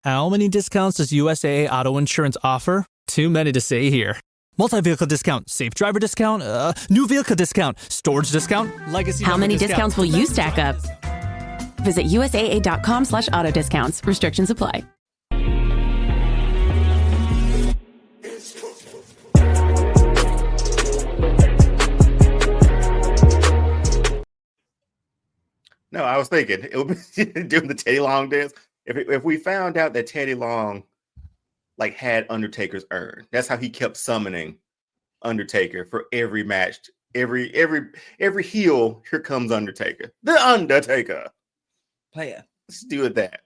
How many discounts does USAA Auto Insurance offer? Too many to say here. Multi-vehicle discount, safe driver discount, new vehicle discount, storage discount, legacy. How many discounts will you stack up? Visit USAA.com/auto discounts. Restrictions apply. No, I was thinking it would be doing the Teddy Long dance. If we found out that Teddy Long like had Undertaker's urn, that's how he kept summoning Undertaker for every match. Every heel, here comes Undertaker. The Undertaker. Player. Let's do it that.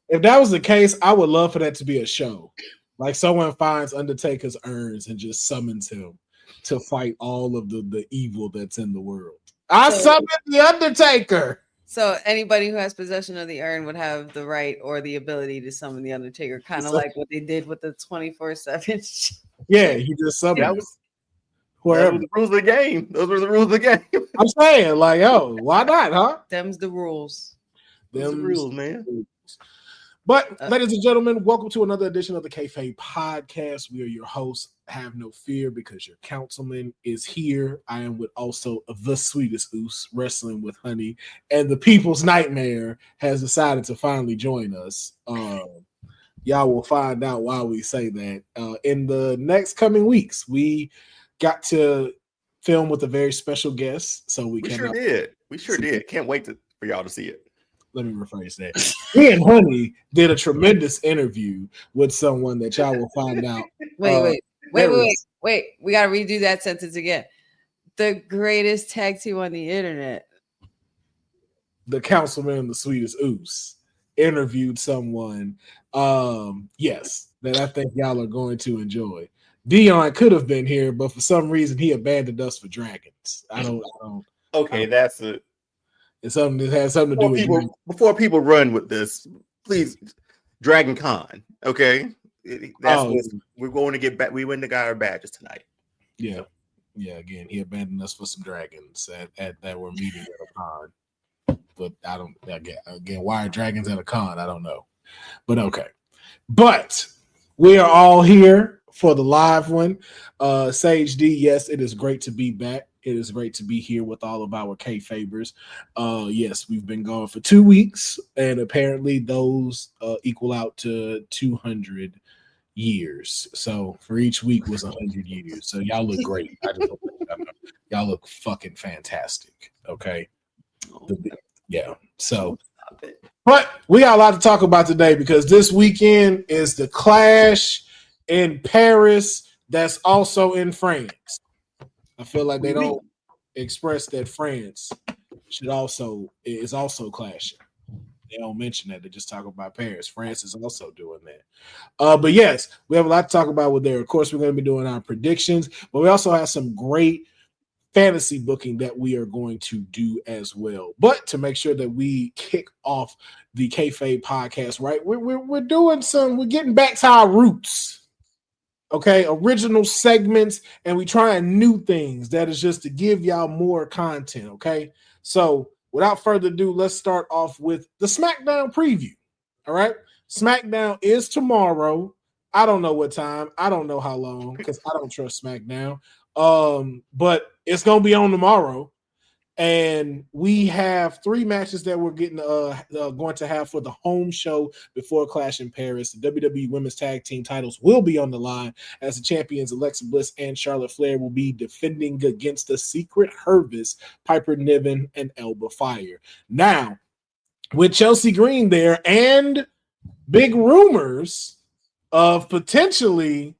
If that was the case, I would love for that to be a show. Like someone finds Undertaker's urns and just summons him to fight all of the evil that's in the world. I summoned the Undertaker. So anybody who has possession of the urn would have the right or the ability to summon the Undertaker, kind of like what they did with the 24/7. Yeah, he just summoned. That was the rules of the game. Those were the rules of the game. I'm saying, like, oh, why not, huh? Them's the rules. Them's the rules, man. But, ladies and gentlemen, welcome to another edition of the Kayfabe Podcast. We are your hosts. Have no fear because your councilman is here. I am with also the sweetest oos, wrestling with honey, and the people's nightmare has decided to finally join us. Y'all will find out why we say that in the next coming weeks. We got to film with a very special guest, so we sure did. We sure did. Can't wait for y'all to see it. Let me rephrase that. Me and Honey did a tremendous interview with someone that y'all will find out. Wait. We got to redo that sentence again. The greatest tag team on the internet. The councilman and the sweetest oos interviewed someone, yes, that I think y'all are going to enjoy. Deonne could have been here, but for some reason he abandoned us for dragons. I don't. Okay, that's it. It's something that has something to do with before people run with this. Please, Dragon Con. Okay, we're going to get back. We win the guy our badges tonight. Yeah. Again, he abandoned us for some dragons at that we're meeting at a con. But I don't. Again, why are dragons at a con? I don't know. But okay. But we are all here for the live one. Sage D, yes, it is great to be back. It is great to be here with all of our Kayfabers. Yes, we've been gone for 2 weeks, and apparently those equal out to 200 years. So for each week was 100 years. So y'all look great. Y'all look fucking fantastic. Okay. Yeah. So, but we got a lot to talk about today because this weekend is the Clash in Paris. That's also in France. I feel like they don't express that France is also clashing. They don't mention that. They just talk about Paris. France is also doing that. But yes, we have a lot to talk about with there. Of course, we're going to be doing our predictions, but we also have some great fantasy booking that we are going to do as well. But to make sure that we kick off the Kayfabe podcast, right? We're getting back to our roots. Okay, original segments, and we trying new things. That is just to give y'all more content. Okay, so without further ado, let's start off with the SmackDown preview. All right, SmackDown is tomorrow. I don't know what time. I don't know how long because I don't trust SmackDown. But it's gonna be on tomorrow, and we have 3 matches that we're getting going to have for the home show before Clash in Paris. The WWE Women's Tag Team titles will be on the line as the champions Alexa Bliss and Charlotte Flair will be defending against the Secret Hervis, Piper Niven, and Elba Fire. Now, with Chelsea Green there and big rumors of potentially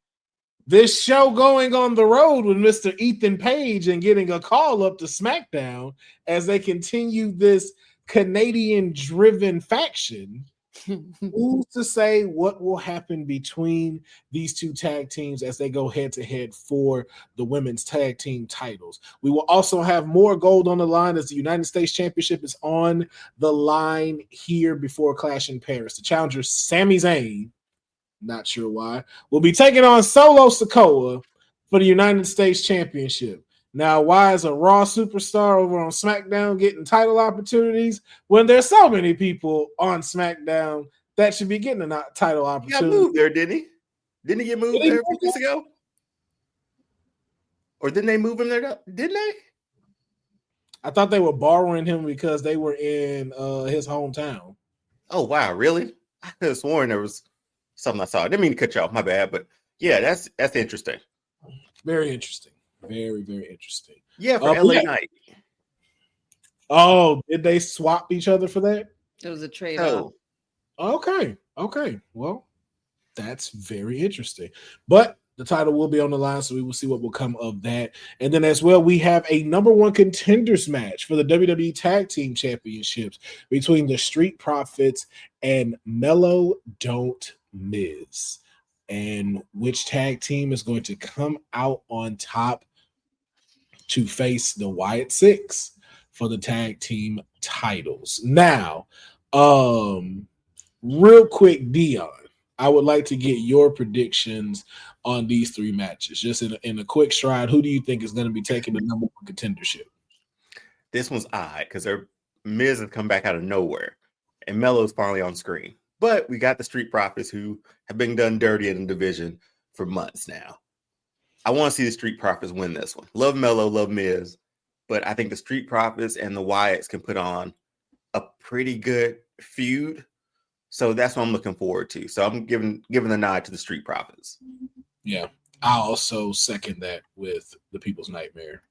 this show going on the road with Mr. Ethan Page and getting a call up to SmackDown as they continue this Canadian-driven faction, who's to say what will happen between these 2 tag teams as they go head-to-head for the women's tag team titles. We will also have more gold on the line as the United States Championship is on the line here before Clash in Paris. The challenger, Sami Zayn, not sure why, will be taking on Solo Sikoa for the United States Championship. Now, why is a Raw superstar over on SmackDown getting title opportunities when there's so many people on SmackDown that should be getting a title He opportunity. got moved there, didn't he? Didn't he get moved there a few weeks ago? Or didn't they move him there? Didn't they? I thought they were borrowing him because they were in his hometown. Oh, wow. Really? I could have sworn there was something I saw. I didn't mean to cut you off. My bad. But yeah, that's interesting. Very interesting. Very, very interesting. Yeah, for LA Knight. Oh, did they swap each other for that? It was a trade-off. Okay. Well, that's very interesting. But the title will be on the line, so we will see what will come of that. And then as well, we have a number one contenders match for the WWE Tag Team Championships between the Street Profits and Mello Don't Miz. And which tag team is going to come out on top to face the Wyatt Six for the tag team titles? Now, real quick, Deonne, I would like to get your predictions on these three matches. Just in a quick stride, who do you think is going to be taking the number one contendership? This one's odd because Miz has come back out of nowhere, and Mello's finally on screen. But we got the Street Profits who have been done dirty in the division for months now. I want to see the Street Profits win this one. Love Mello, love Miz, but I think the Street Profits and the Wyatts can put on a pretty good feud. So that's what I'm looking forward to. So I'm giving the nod to the Street Profits. Yeah, I also second that with the People's Nightmare.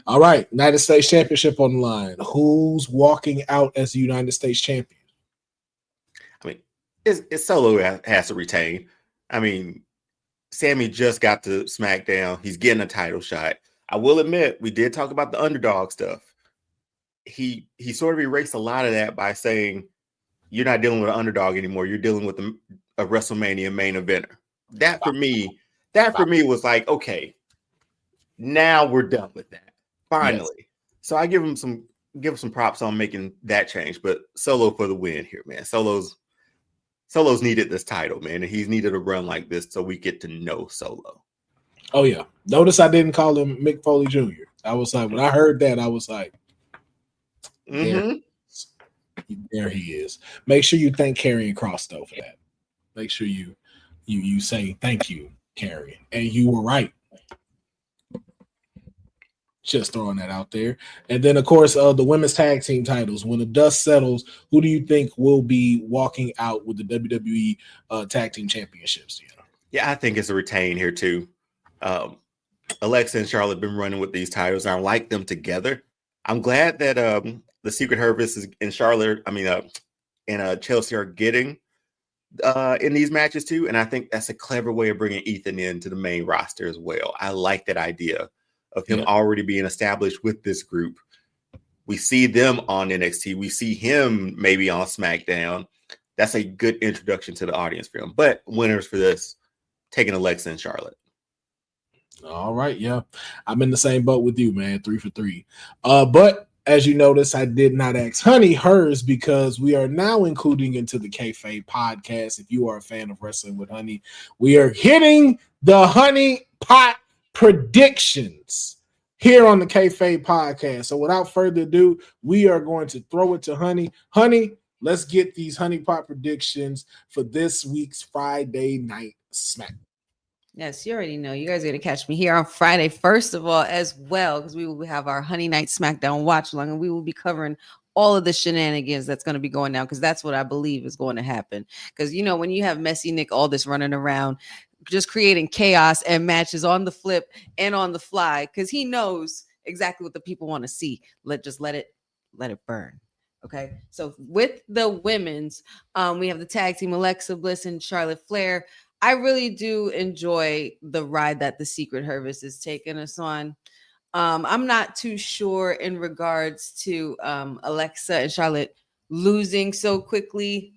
All right, United States Championship on the line. Who's walking out as the United States champion? I mean, it's Solo has to retain. I mean, Sammy just got to SmackDown. He's getting a title shot. I will admit, we did talk about the underdog stuff. He sort of erased a lot of that by saying, you're not dealing with an underdog anymore. You're dealing with a WrestleMania main eventer. That for me was like, okay, now we're done with that. Finally. Yes. So I give him some props on making that change. But Solo for the win here, man. Solo's needed this title, man, and he's needed a run like this so we get to know Solo. Oh yeah. Notice I didn't call him Mick Foley Jr. I was like, when I heard that, I was like, there he is. Make sure you thank Karrion Kross though for that. Make sure you say thank you, Karrion. And you were right. Just throwing that out there. And then, of course, the women's tag team titles. When the dust settles, who do you think will be walking out with the WWE tag team championships? Yeah, I think it's a retain here too. Alexa and Charlotte have been running with these titles. I like them together. I'm glad that the Secret Service and Charlotte, and Chelsea are getting in these matches too. And I think that's a clever way of bringing Ethan into the main roster as well. I like that idea of him already being established with this group. We see them on NXT. We see him maybe on SmackDown. That's a good introduction to the audience for him. But winners for this, taking Alexa and Charlotte. All right, yeah. I'm in the same boat with you, man. 3 for 3. But as you notice, I did not ask Honey hers because we are now including into the Kayfabe podcast. If you are a fan of Wrestling with Honey, we are hitting the Honey Pot predictions here on the Kayfabe podcast. So without further ado, we are going to throw it to Honey. Honey, let's get these Honey Pot predictions for this week's Friday Night Smack. Yes, you already know. You guys are going to catch me here on Friday, first of all, as well, because we will have our Honey Night SmackDown watch along, and we will be covering all of the shenanigans that's going to be going down, because that's what I believe is going to happen. Because, when you have Messy Nick Aldis running around, just creating chaos and matches on the flip and on the fly, because he knows exactly what the people want to see. Let it burn. Okay. So with the women's, we have the tag team Alexa Bliss and Charlotte Flair. I really do enjoy the ride that the Secret Service is taking us on. I'm not too sure in regards to Alexa and Charlotte losing so quickly.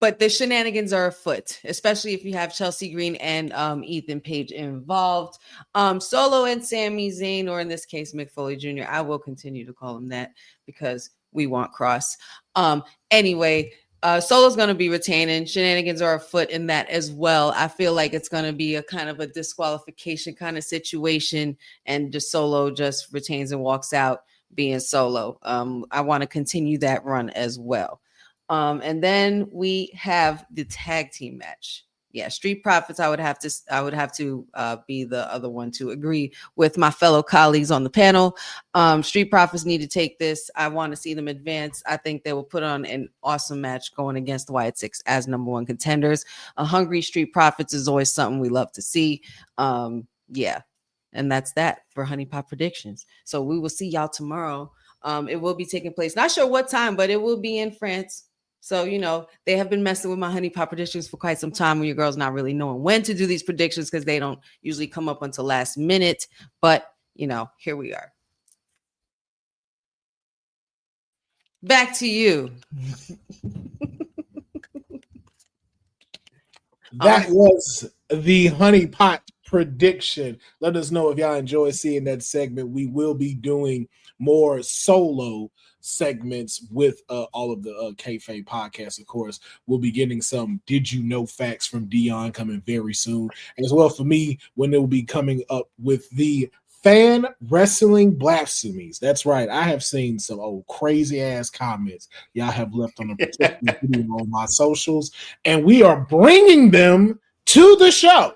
But the shenanigans are afoot, especially if you have Chelsea Green and Ethan Page involved. Solo and Sami Zayn, or in this case, Mick Foley Jr. I will continue to call him that because we want Cross. Anyway, Solo's going to be retaining. Shenanigans are afoot in that as well. I feel like it's going to be a kind of a disqualification kind of situation, and just Solo just retains and walks out being Solo. I want to continue that run as well. And then we have the tag team match. Yeah, Street Profits. I would have to be the other one to agree with my fellow colleagues on the panel. Street Profits need to take this. I want to see them advance. I think they will put on an awesome match going against the Wyatt Six as number one contenders. A hungry Street Profits is always something we love to see. Yeah, and that's that for Honey Pot predictions. So we will see y'all tomorrow. It will be taking place. Not sure what time, but it will be in France. So, they have been messing with my Honey Pot predictions for quite some time when your girl's not really knowing when to do these predictions because they don't usually come up until last minute. But, here we are. Back to you. That was the Honey Pot prediction. Let us know if y'all enjoy seeing that segment. We will be doing more solo segments with all of the Kayfabe podcasts. Of course, we'll be getting some Did You Know facts from Deonne coming very soon, as well for me when it will be coming up with the fan wrestling blasphemies. That's right. I have seen some old crazy ass comments y'all have left on a particular video on my socials, and we are bringing them to the show.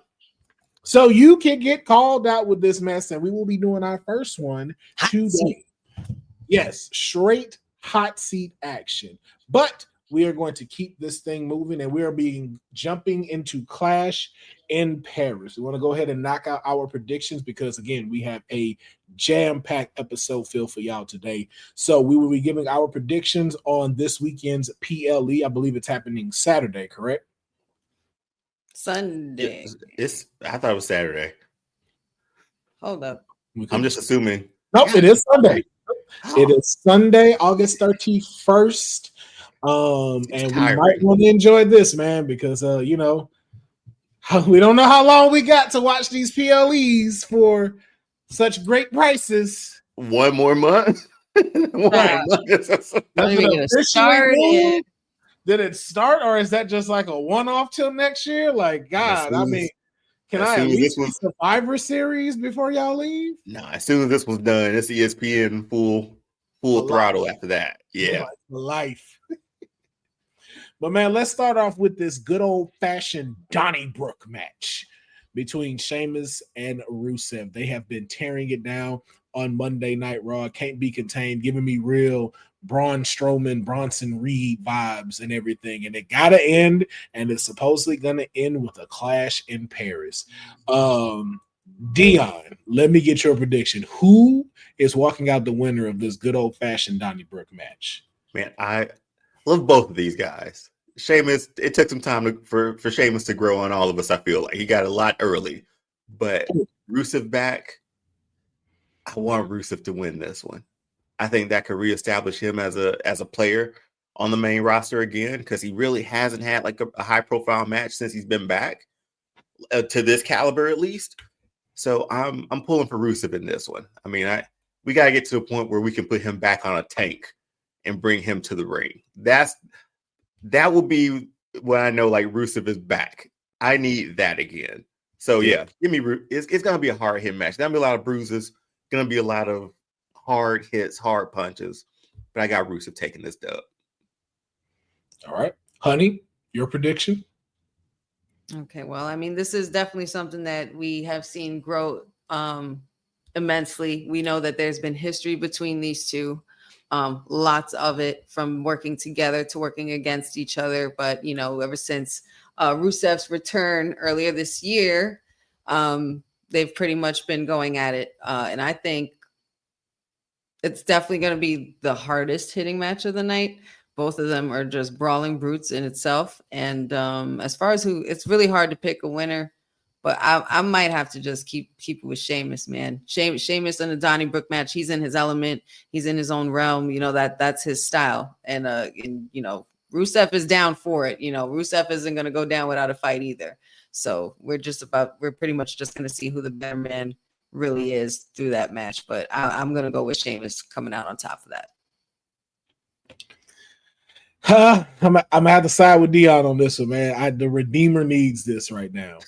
So you can get called out with this mess, and we will be doing our first one today. Yes, straight hot seat action. But we are going to keep this thing moving, and we are jumping into Clash in Paris. We want to go ahead and knock out our predictions because, again, we have a jam-packed episode filled for y'all today. So we will be giving our predictions on this weekend's PLE. I believe it's happening Saturday, correct? Sunday. I thought it was Saturday. Hold up. I'm just assuming. Nope, it is Sunday. It is Sunday, August 31st. And we might want to enjoy this, man, because we don't know how long we got to watch these PLEs for such great prices. One more month. Did it start, or is that just like a one-off till next year? Like, God, can I at least see Survivor Series before y'all leave? No, as soon as this was done, it's ESPN full throttle after that. Yeah. Life. But, man, let's start off with this good old-fashioned Donnybrook match between Sheamus and Rusev. They have been tearing it down on Monday Night Raw. Can't be contained, giving me real Braun Strowman, Bronson Reed vibes and everything. And it got to end, and it's supposedly going to end with a Clash in Paris. Deonne, let me get your prediction. Who is walking out the winner of this good old-fashioned Donnybrook match? Man, I love both of these guys. Sheamus, it took some time for Sheamus to grow on all of us, I feel like. He got a lot early. But Rusev back, I want Rusev to win this one. I think that could reestablish him as a player on the main roster again, because he really hasn't had like a high-profile match since he's been back, to this caliber at least. So I'm pulling for Rusev in this one. I mean, we got to get to a point where we can put him back on a tank and bring him to the ring. That will be when I know like Rusev is back. I need that again. So yeah, give me. It's gonna be a hard hit match. There'll be a lot of bruises. Gonna be a lot of hard hits, hard punches. But I got Rusev taking this dub. All right, Honey, your prediction? Okay, well, I mean, this is definitely something that we have seen grow immensely. We know that there's been history between these two. Lots of it, from working together to working against each other. But, ever since Rusev's return earlier this year, they've pretty much been going at it. And I think it's definitely going to be the hardest hitting match of the night. Both of them are just brawling brutes in itself. And as far as it's really hard to pick a winner. But I might have to just keep it with Sheamus, man. Sheamus in the Donnybrook match, he's in his element. He's in his own realm. That's his style. And Rusev is down for it. Rusev isn't going to go down without a fight either. So we're pretty much just going to see who the better man really is through that match. But I'm going to go with Sheamus coming out on top of that. I'm gonna have to side with Deonne on this one, man. The Redeemer needs this right now.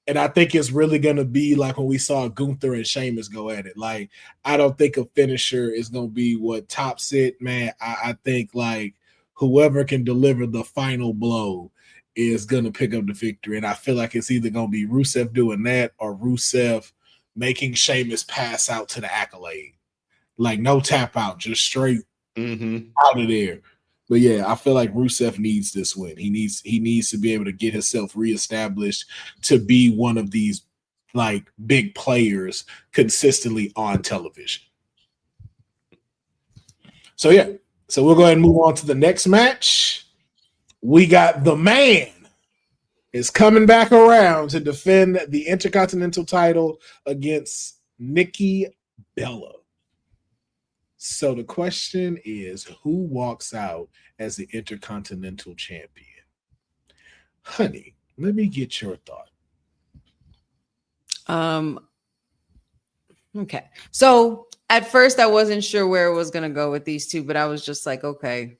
And I think it's really going to be like when we saw Gunther and Sheamus go at it. Like, I don't think a finisher is going to be what tops it, man. I think like whoever can deliver the final blow is going to pick up the victory. And I feel like it's either going to be Rusev doing that or Rusev making Sheamus pass out to the accolade. Like, no tap out, just straight out of there. But yeah, I feel like Rusev needs this win. He needs to be able to get himself reestablished to be one of these like big players consistently on television. So yeah, so we'll go ahead and move on to the next match. We got the man is coming back around to defend the Intercontinental title against Nikki Bella. So the question is, who walks out as the Intercontinental Champion? Honey, let me get your thought. Okay. So at first I wasn't sure where it was going to go with these two, but I was just like, okay.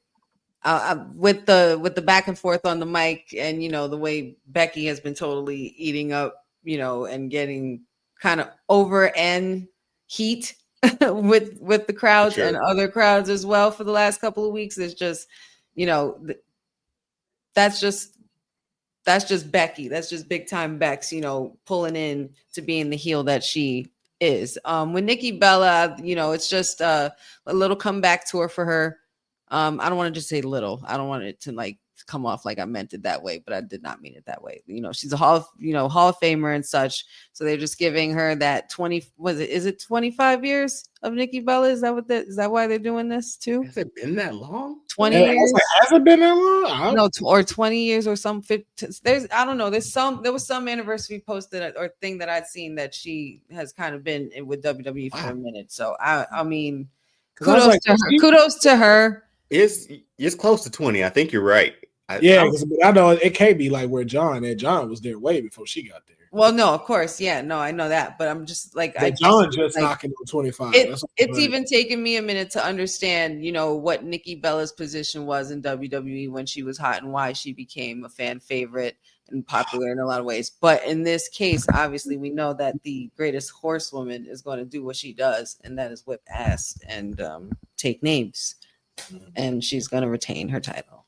With the back and forth on the mic and, the way Becky has been totally eating up, and getting kind of over and heat with the crowds and other crowds as well for the last couple of weeks. It's just, that's just Becky. That's just big time Bex, pulling in to being the heel that she is. With Nikki Bella, it's just a little comeback tour for her. I don't want to just say little. I don't want it to like come off like I meant it that way, but I did not mean it that way. She's a Hall of Famer and such. So they're just giving her that 25 years of Nikki Bella? Is that why they're doing this too? Has it been that long? 20 years? Has it been that long? No, or 20 years or some 50. I don't know. There was some anniversary posted or thing that I'd seen that she has kind of been with WWE for a minute. So I mean, kudos to her. Kudos to her. It's close to 20. I think you're right. I know it can't be like where John was there way before she got there. Well, no, of course. Yeah, no, I know that. But I'm just like, John just knocking on 25. It's even taken me a minute to understand, what Nikki Bella's position was in WWE when she was hot and why she became a fan favorite and popular in a lot of ways. But in this case, obviously, we know that the greatest horsewoman is going to do what she does, and that is whip ass and take names. And she's going to retain her title.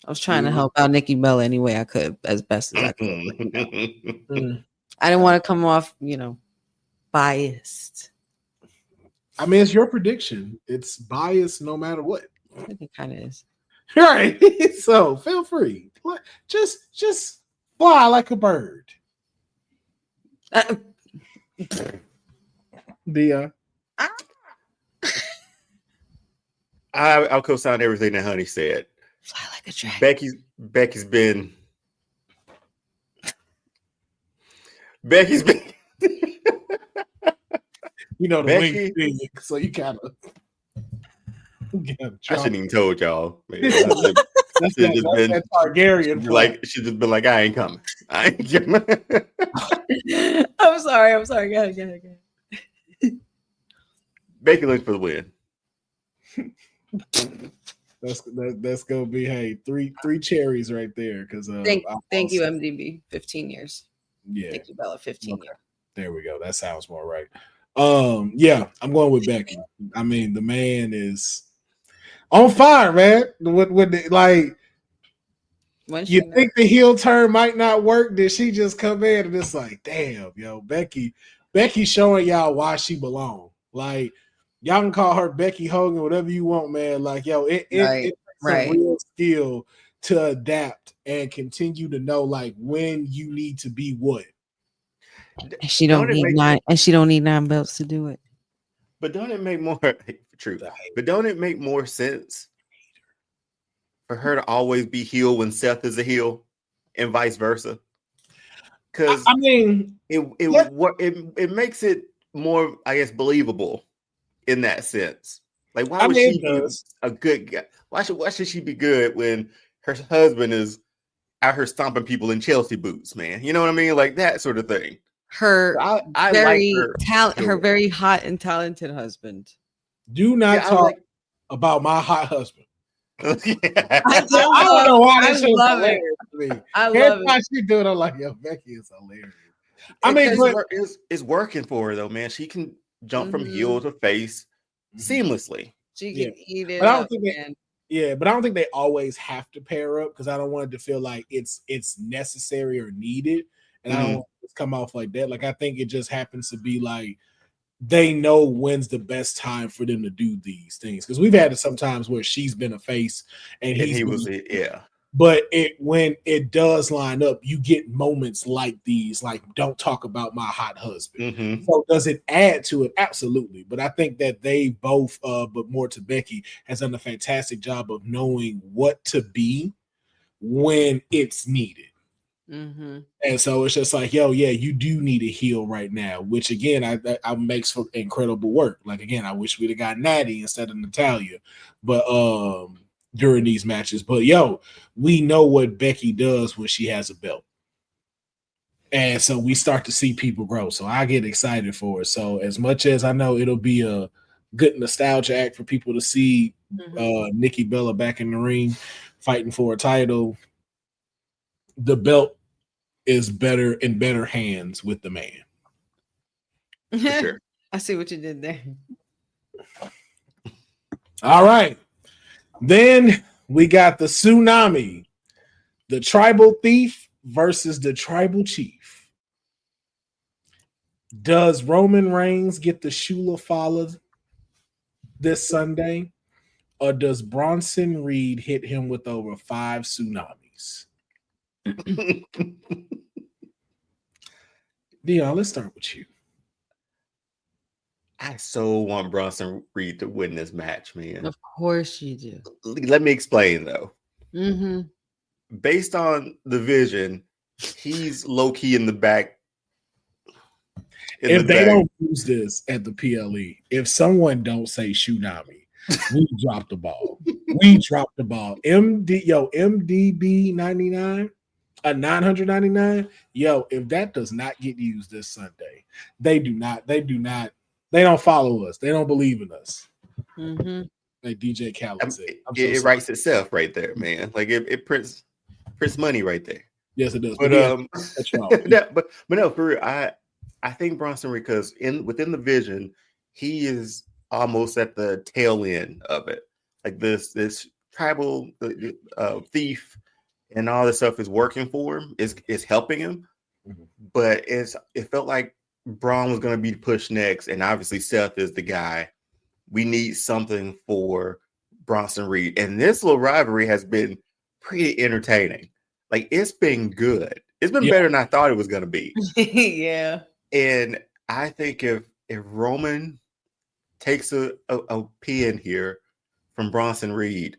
I was trying to help out Nikki Bella any way I could, as best as I could. I didn't want to come off, biased. I mean, it's your prediction. It's biased no matter what. I think it kind of is. Right. So feel free. Just fly like a bird. I'll co-sign everything that Honey said. Fly like a dragon. Becky's been the Becky, wing thing, so you kind of I shouldn't even told y'all. That's that Targaryen. She's just been like, I ain't coming. I'm sorry. Go ahead. Becky looks for the win. That's gonna be three cherries right there. Because thank you, MDB. 15 years. Yeah, Nikki Bella, 15 years. There we go. That sounds more right. Yeah, I'm going with Becky. I mean, the man is on fire, man. You think the heel turn might not work? Did she just come in and it's like, damn, yo, Becky showing y'all why she belong. Like, y'all can call her Becky Hogan, whatever you want, man. Like, yo, it takes a real skill to adapt and continue to know like when you need to be what. And she don't need 9 belts to do it. But don't it make more true? But don't it make more sense for her to always be heel when Seth is a heel, and vice versa? Because I mean, it makes it more, I guess, believable in that sense. Like, why would she be a good guy? Why should she be good when her husband is out here stomping people in Chelsea boots, man? You know what I mean? Like that sort of thing. Her very hot and talented husband. Do not talk about my hot husband. I don't know why this shit is love it. hilarious to me. I Every love time it. she do it, I'm like, yo, Becky is hilarious. I mean, it's working for her though, man. She can jump from heel to face seamlessly. She can eat it but I don't up, think man. but I don't think they always have to pair up because I don't want it to feel like it's necessary or needed, and I don't want it to come off like that. Like I think it just happens to be like they know when's the best time for them to do these things because we've had it sometimes where she's been a face and he was yeah. But when it does line up, you get moments like these, like don't talk about my hot husband. So does it add to it? Absolutely. But I think that they both, but more to Becky, has done a fantastic job of knowing what to be when it's needed. And so it's just like, yo, yeah, you do need a heel right now, which again, I makes for incredible work. Like again, I wish we'd have got Natty instead of Natalia, but during these matches. But yo, we know what Becky does when she has a belt. And so we start to see people grow. So I get excited for it. So as much as I know it'll be a good nostalgia act for people to see Nikki Bella back in the ring fighting for a title, the belt is better in better hands with the man. For sure. I see what you did there. All right. Then we got the tsunami, the tribal thief versus the tribal chief. Does Roman Reigns get the Shula Fala this Sunday, or does Bronson Reed hit him with over 5 tsunamis? Deonne, let's start with you. I so want Bronson Reed to win this match, man. Of course you do. Let me explain, though. Based on the vision, he's low-key in the back. If they don't use this at the PLE, if someone don't say tsunami, we dropped the ball. We dropped the ball. MDB 99, a 999. Yo, if that does not get used this Sunday, they don't follow us. They don't believe in us. Like DJ Khaled said. It writes itself right there, man. Like it prints money right there. Yes, it does. But but no, for real, I think Bronson Reed, because within the vision, he is almost at the tail end of it. Like this tribal thief and all this stuff is working for him, is helping him. But it felt like Braun was going to be pushed next, and obviously Seth is the guy. We need something for Bronson Reed, and this little rivalry has been pretty entertaining. Like it's been good. It's been better than I thought it was going to be. Yeah. And I think if Roman takes a pin here from Bronson Reed,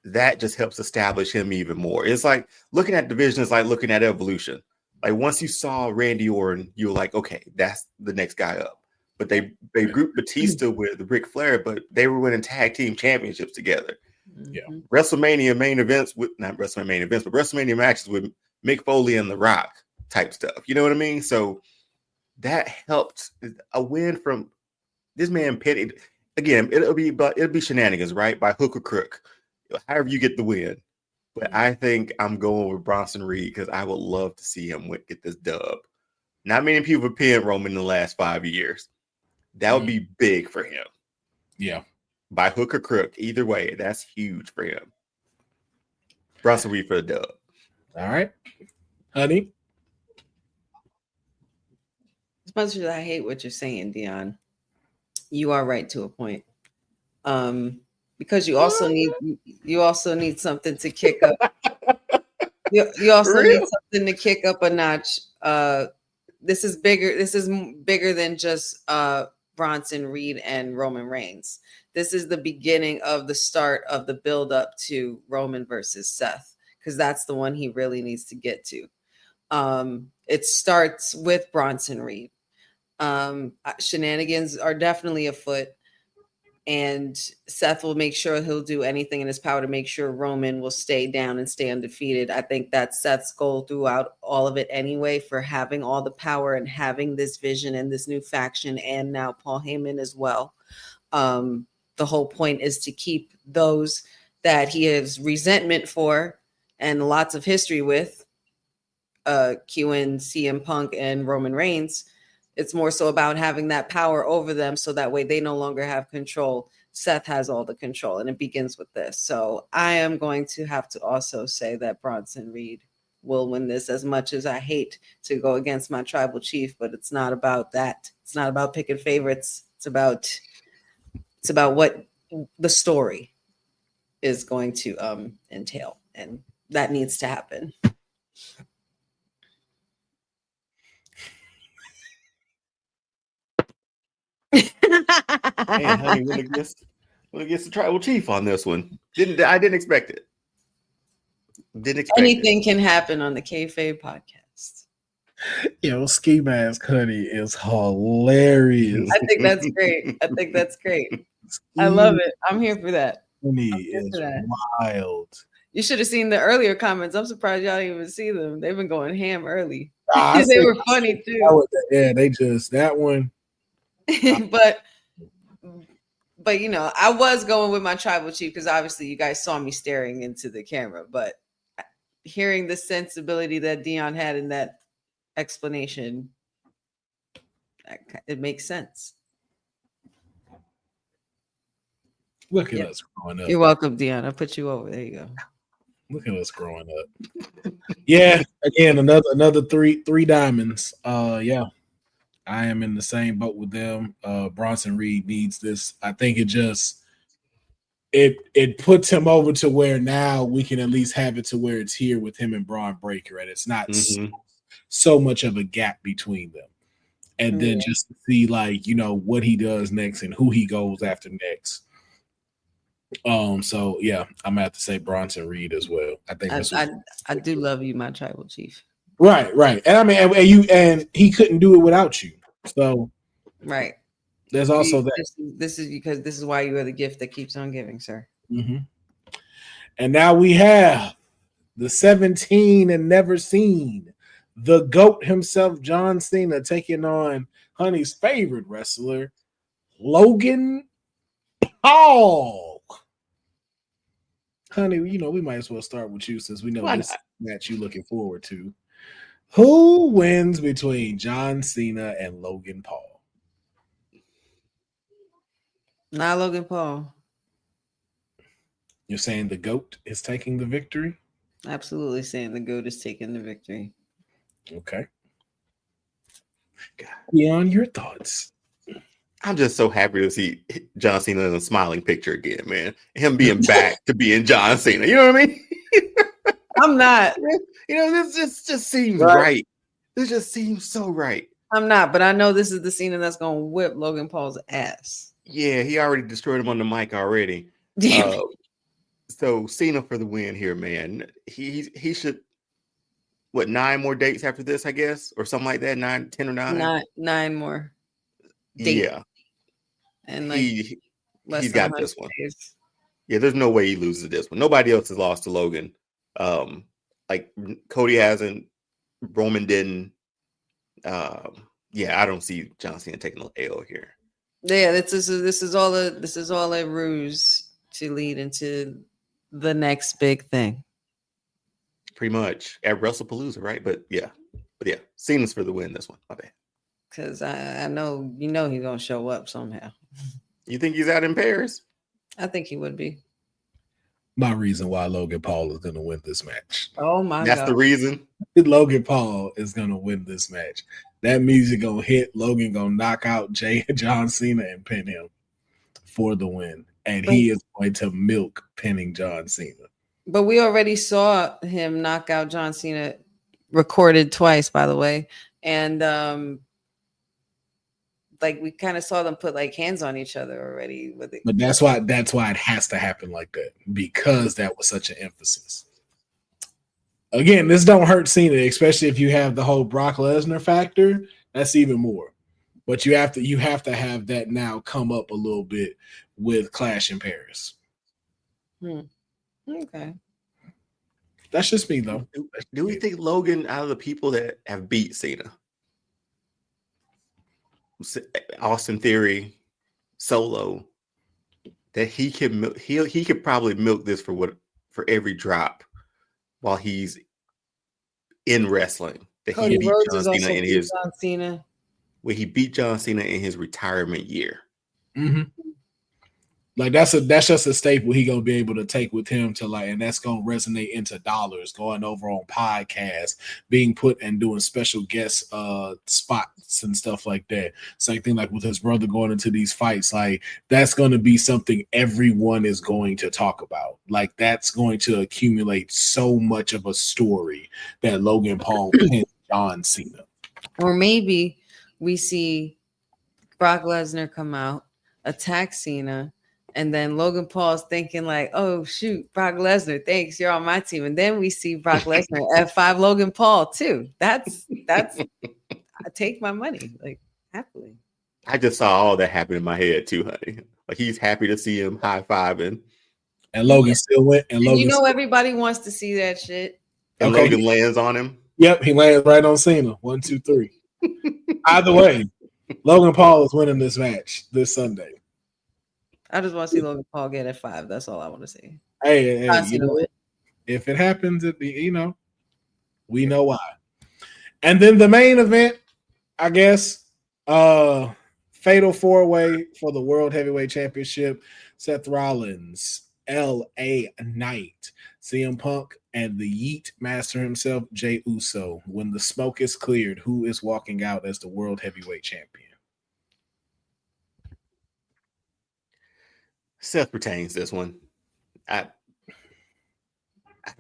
that just helps establish him even more. It's like looking at division is like looking at evolution. Like once you saw Randy Orton, you were like, okay, that's the next guy up. But they grouped Batista with Ric Flair, but they were winning tag team championships together. Yeah. WrestleMania main events with not WrestleMania main events, but WrestleMania matches with Mick Foley and The Rock type stuff. You know what I mean? So that helped. A win from this man Petty. Again, it'll be shenanigans, right? By hook or crook. However you get the win. But I think I'm going with Bronson Reed because I would love to see him get this dub. Not many people have pinned Roman in the last 5 years. That would be big for him. Yeah. By hook or crook, either way, that's huge for him. Bronson Reed for the dub. All right. Honey? As much as I hate what you're saying, Deonne, you are right to a point. Because you also need something to kick up. You also need something to kick up a notch. This is bigger. This is bigger than just Bronson Reed and Roman Reigns. This is the beginning of the start of the build up to Roman versus Seth, because that's the one he really needs to get to. It starts with Bronson Reed. Shenanigans are definitely afoot. And Seth will make sure he'll do anything in his power to make sure Roman will stay down and stay undefeated. I think that's Seth's goal throughout all of it anyway, for having all the power and having this vision and this new faction, and now Paul Heyman as well. The whole point is to keep those that he has resentment for and lots of history with, QN, CM Punk, and Roman Reigns. It's more so about having that power over them so that way they no longer have control. Seth has all the control, and it begins with this. So I am going to have to also say that Bronson Reed will win this, as much as I hate to go against my tribal chief, but it's not about that. It's not about picking favorites. It's about what the story is going to entail, and that needs to happen. Man, honey, we'll get the tribal chief on this one. I didn't expect it. Didn't expect Anything can happen on the Kayfabe Podcast. Yo, Ski Mask Honey is hilarious. I think that's great. I love it. I'm here for that. Honey is wild. You should have seen the earlier comments. I'm surprised y'all didn't even see them. They've been going ham early. They were funny too. That one. but you know, I was going with my tribal chief because obviously you guys saw me staring into the camera, but hearing the sensibility that Deonne had in that explanation, it makes sense. Look at us growing up. You're welcome, Deonne. I put you over. There you go. Look at us growing up. Yeah, again, another three diamonds. Yeah. I am in the same boat with them. Bronson Reed needs this. I think it puts him over to where now we can at least have it to where it's here with him and Braun Breaker, and it's not so much of a gap between them. And then just to see, like, you know, what he does next and who he goes after next. So yeah, I'm gonna have to say Bronson Reed as well. I think I do love you, my tribal chief. Right. And I mean, and he couldn't do it without you. So right. There's also that. This is because this is why you are the gift that keeps on giving, sir. Mm-hmm. And now we have the 17 and never seen, the GOAT himself, John Cena, taking on Honey's favorite wrestler, Logan Paul. Honey, you know, we might as well start with you since we know this match you're looking forward to. Who wins between John Cena and Logan Paul? Not Logan Paul. You're saying the GOAT is taking the victory? Absolutely saying the GOAT is taking the victory. Okay. Deonne, your thoughts? I'm just so happy to see John Cena in a smiling picture again, man. Him being back to being John Cena. You know what I mean? I'm not. You know, this just seems right. This just seems so right. I'm not, but I know this is the Cena that's going to whip Logan Paul's ass. Yeah, he already destroyed him on the mic already. So Cena for the win here, man. He should, 9 more dates after this, I guess, or something like that. 10 or 9. 9 more. Dates. Yeah. And like he's got this one. Days. Yeah, there's no way he loses this one. Nobody else has lost to Logan. Like Cody hasn't, Roman didn't. Yeah, I don't see John Cena taking an L here. Yeah, this is all a ruse to lead into the next big thing. Pretty much at WrestlePalooza, right? But yeah, Cena's for the win this one. My bad. Because I know he's gonna show up somehow. You think he's out in Paris? I think he would be. My reason why Logan Paul is going to win this match. Oh my God. That's the reason? Logan Paul is going to win this match. That music going to hit. Logan going to knock out John Cena and pin him for the win. And he is going to milk pinning John Cena. But we already saw him knock out John Cena, recorded twice, by the way. And like we kind of saw them put like hands on each other already with it. But that's why it has to happen like that, because that was such an emphasis. Again, this don't hurt Cena, especially if you have the whole Brock Lesnar factor. That's even more. But you have to have that now come up a little bit with Clash in Paris. Okay. That's just me though. Do we think Logan, out of the people that have beat Cena, Austin Theory, Solo, that he could probably milk this for every drop while he's in wrestling. That Cody he beat Rhodes John is Cena also in beat his John Cena. where he beat John Cena in his retirement year. Mm-hmm. Like that's just a staple he gonna be able to take with him to like, and that's gonna resonate into dollars going over on podcasts, being put and doing special guest spots and stuff like that. Same thing like with his brother going into these fights, like that's gonna be something everyone is going to talk about. Like that's going to accumulate so much of a story that Logan Paul pinned John Cena. Or maybe we see Brock Lesnar come out, attack Cena, and then Logan Paul's thinking like, oh shoot, Brock Lesnar, thanks, you're on my team. And then we see Brock Lesnar F5 Logan Paul too. That's I take my money, like happily. I just saw all that happen in my head too, honey. Like he's happy to see him high-fiving. And Logan still went. And Logan, you know, everybody wants to see that shit. And okay. Logan lands on him. Yep, he lands right on Cena. 1, 2, 3. Either way, Logan Paul is winning this match this Sunday. I just want to see Logan Paul get at 5. That's all I want to see. Hey, you know, if it happens, we know why. And then the main event, I guess, fatal 4-way for the World Heavyweight Championship. Seth Rollins, L.A. Knight, CM Punk, and the Yeet Master himself, Jey Uso. When the smoke is cleared, who is walking out as the World Heavyweight Champion? Seth retains this one. I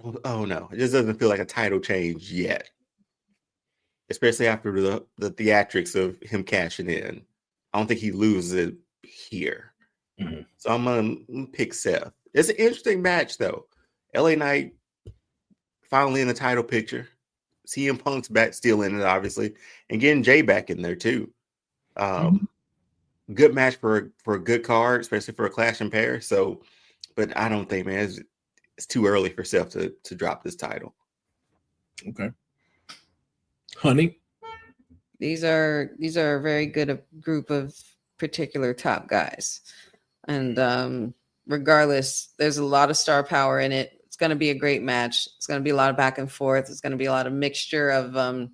don't. Oh no, it just doesn't feel like a title change yet, especially after the theatrics of him cashing in. I don't think he loses it here. Mm-hmm. So I'm gonna pick Seth. It's an interesting match though. LA Knight finally in the title picture. CM Punk's back, still in it, obviously, and getting Jay back in there too. Good match for a good card, especially for a clash in pair. So, but I don't think, man, it's too early for Seth to drop this title. Okay, honey. These are a very good group of particular top guys, and regardless, there's a lot of star power in it. It's going to be a great match. It's going to be a lot of back and forth. It's going to be a lot of mixture of,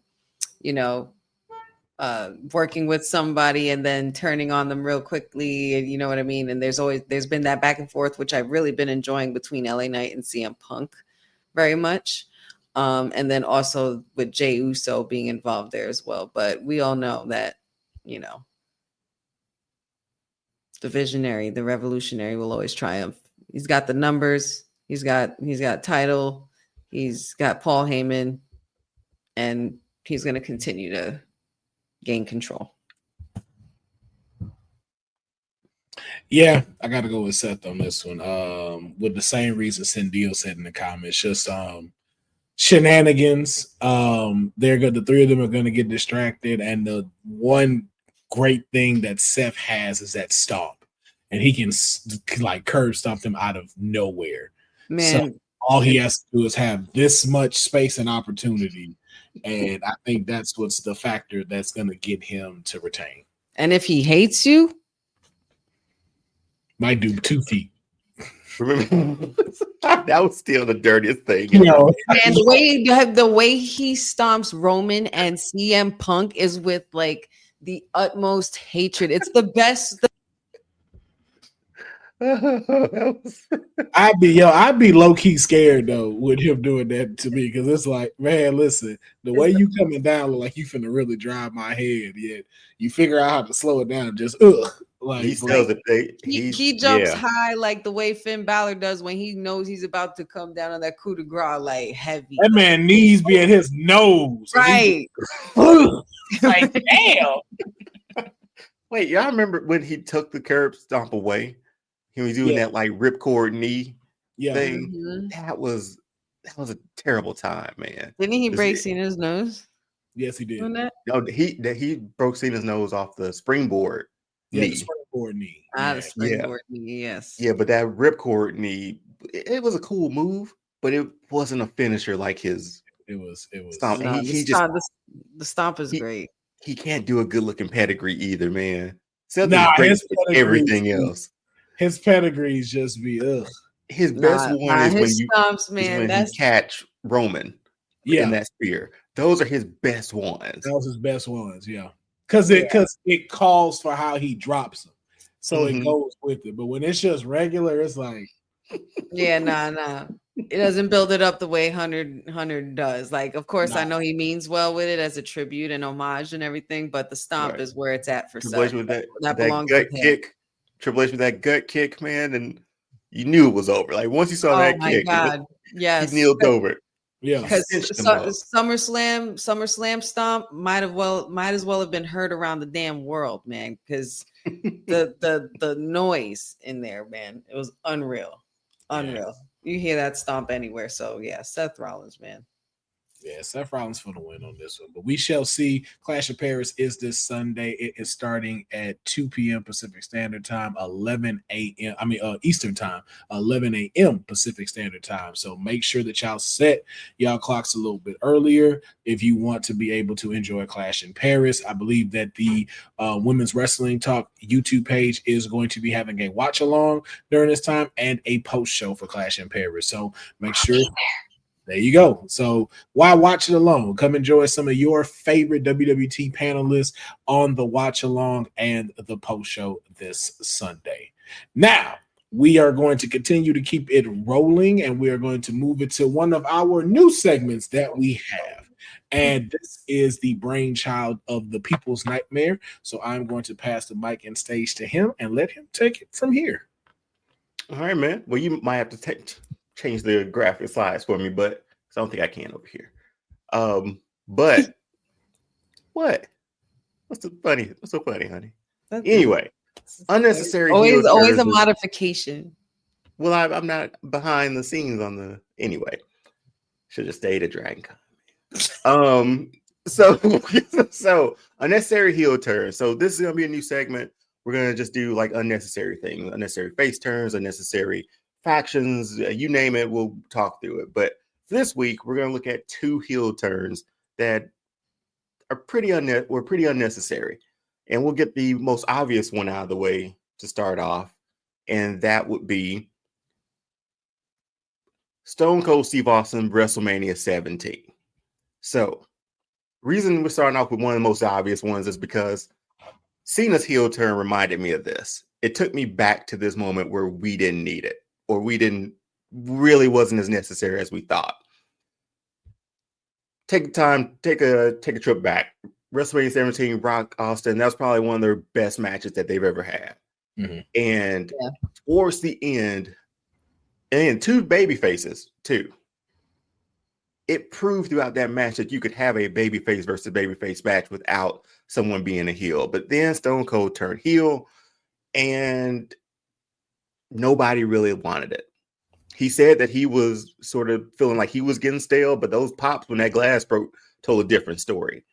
working with somebody and then turning on them real quickly. You know what I mean? And there's been that back and forth, which I've really been enjoying between LA Knight and CM Punk very much. And then also with Jey Uso being involved there as well. But we all know that, the visionary, the revolutionary will always triumph. He's got the numbers. He's got title. He's got Paul Heyman, and he's going to continue to gain control. Yeah, I got to go with Seth on this one. With the same reason Cindy said in the comments, just shenanigans. The three of them are going to get distracted, and the one great thing that Seth has is that stomp, and he can like curb stomp them out of nowhere. Man, so all he has to do is have this much space and opportunity, and I think that's what's the factor that's going to get him to retain. And if he hates you, might do 2 feet. Remember, that was still the dirtiest thing. And the way he stomps Roman and CM Punk is with like the utmost hatred. It's the best. I'd be low-key scared though with him doing that to me, because it's like, man, listen, the way you coming down look like you finna really drive my head, yet you figure out how to slow it down. Just like he jumps high like the way Finn Balor does when he knows he's about to come down on that coup de grace, like heavy. That man knees be at his nose, right? Like damn. Wait, y'all remember when he took the curb stomp away? He was doing that like ripcord knee thing. Mm-hmm. That was a terrible time, man. Didn't he break Cena's nose? Yes, he did. No, he broke Cena's nose off the springboard knee. The springboard knee. The springboard knee. Yes. Yeah, but that ripcord knee, it was a cool move, but it wasn't a finisher like his. It was. Stomp. No, the stomp is great. He can't do a good looking pedigree either, man. His everything else. His pedigrees just be His best one is his stomps, man. he catch Roman in that spear. Those are his best ones. Those his best ones, yeah. Because it calls for how he drops them. So it goes with it. But when it's just regular, it's like nah. It doesn't build it up the way Hunter does. Like, of course, I know he means well with it as a tribute and homage and everything, but the stomp is where it's at for Triple H with that belongs gut with kick. Triple H with that gut kick, man, and you knew it was over. Like once you saw that kick, he kneeled over it. Yeah, because SummerSlam stomp might as well have been heard around the damn world, man. Because the noise in there, man, it was unreal. Yeah. You hear that stomp anywhere. So yeah, Seth Rollins, man. Yeah, Seth Rollins for the win on this one. But we shall see. Clash of Paris is this Sunday. It is starting at 2 p.m. Pacific Standard Time, 11 a.m. Eastern Time, 11 a.m. Pacific Standard Time. So make sure that y'all set y'all clocks a little bit earlier if you want to be able to enjoy Clash in Paris. I believe that the Women's Wrestling Talk YouTube page is going to be having a watch along during this time and a post show for Clash in Paris. So make sure. There you go. So why watch it alone? Come enjoy some of your favorite WWT panelists on the watch along and the post show this Sunday. Now, we are going to continue to keep it rolling, and we are going to move it to one of our new segments that we have. And this is the brainchild of the People's Nightmare. So I'm going to pass the mic and stage to him and let him take it from here. All right, man. Well, you might have to change the graphic slides for me, but I don't think I can over here. But what? What's so funny, honey? Anyway, unnecessary. Always a modification. Well, I'm not behind the scenes on the anyway. Should have stayed at Dragon Con. So unnecessary heel turn. So this is gonna be a new segment. We're gonna just do like unnecessary things, unnecessary face turns, unnecessary factions, you name it, we'll talk through it. But this week we're going to look at 2 heel turns that are pretty unnecessary, and we'll get the most obvious one out of the way to start off, and that would be Stone Cold Steve Austin WrestleMania 17. So reason we're starting off with one of the most obvious ones is because Cena's heel turn reminded me of this. It took me back to this moment where we didn't need it, or really wasn't as necessary as we thought. Take a trip back. WrestleMania 17, Rock Austin, that was probably one of their best matches that they've ever had. Mm-hmm. And towards the end, and 2 baby faces too. It proved throughout that match that you could have a babyface versus babyface match without someone being a heel. But then Stone Cold turned heel, and nobody really wanted it. He said that he was sort of feeling like he was getting stale, but those pops when that glass broke told a different story.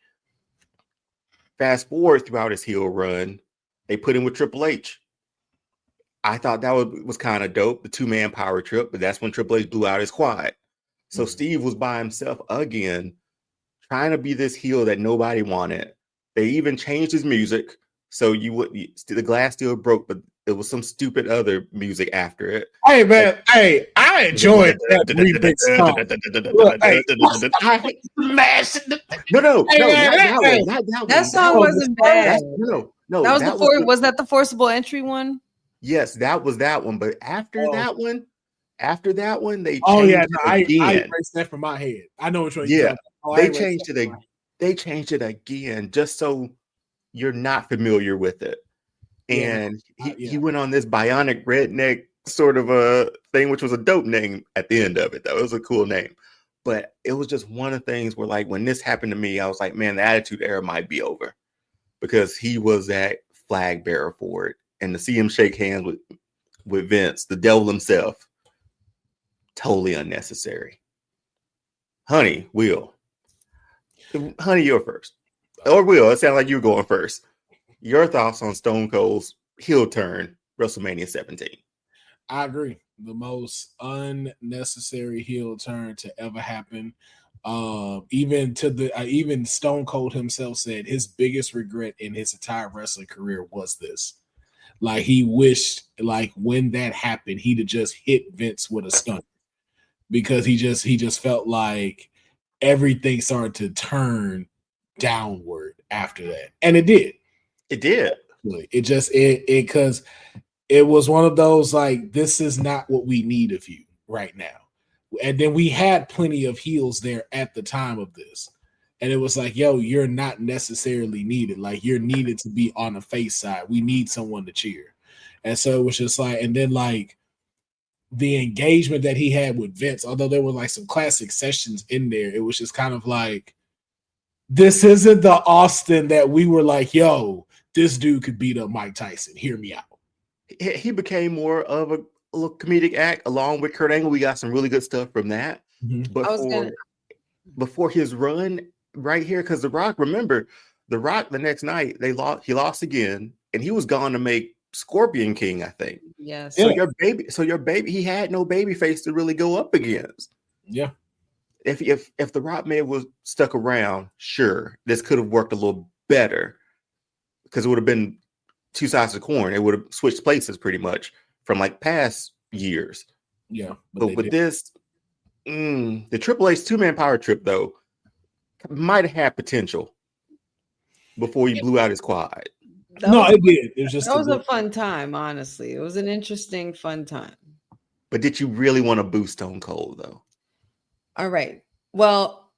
Fast forward throughout his heel run, they put him with Triple H. I thought that was kind of dope, the 2-man power trip, but that's when Triple H blew out his quad. So Steve was by himself again, trying to be this heel that nobody wanted. They even changed his music. So the glass still broke, but it was some stupid other music after it. Hey man, I enjoyed that remix song. Not that one. That song wasn't bad. No. Was that the forcible entry one? Yes, that was that one. But after that one, they changed I erased that from my head. I know which one. They changed it. They changed it again, just so you're not familiar with it. And he went on this bionic redneck sort of a thing, which was a dope name at the end of it, though. It was a cool name. But it was just one of the things where, like, when this happened to me, I was like, man, the Attitude Era might be over, because he was that flag bearer for it. And to see him shake hands with Vince, the devil himself, totally unnecessary. Honey, Will. Honey, you're first. Or Will, it sounded like you were going first. Your thoughts on Stone Cold's heel turn, WrestleMania 17? I agree. The most unnecessary heel turn to ever happen. Even Stone Cold himself said his biggest regret in his entire wrestling career was this. Like he wished, like when that happened, he'd have just hit Vince with a stunner because he just felt like everything started to turn downward after that, and it did. It did. It because it was one of those like, this is not what we need of you right now. And then we had plenty of heels there at the time of this. And it was like, yo, you're not necessarily needed. Like, you're needed to be on the face side. We need someone to cheer. And so it was just like, and then like the engagement that he had with Vince, although there were like some classic sessions in there, it was just kind of like, this isn't the Austin that we were like, yo, this dude could beat up Mike Tyson. Hear me out. He became more of a little comedic act along with Kurt Angle. We got some really good stuff from that. Before his run right here, because The Rock, remember, The Rock the next night he lost again, and he was gone to make Scorpion King, I think. Yes. So your baby, he had no baby face to really go up against. Yeah. If The Rock may have stuck around, sure, this could have worked a little better because it would have been two sides of the coin. It would have switched places pretty much from like past years. Yeah. But with this, the Triple H 2-man power trip, though, might have had potential before he blew out his quad. It did. It was just that was a fun time, honestly. It was an interesting, fun time. But did you really want to boost Stone Cold, though? All right. Well,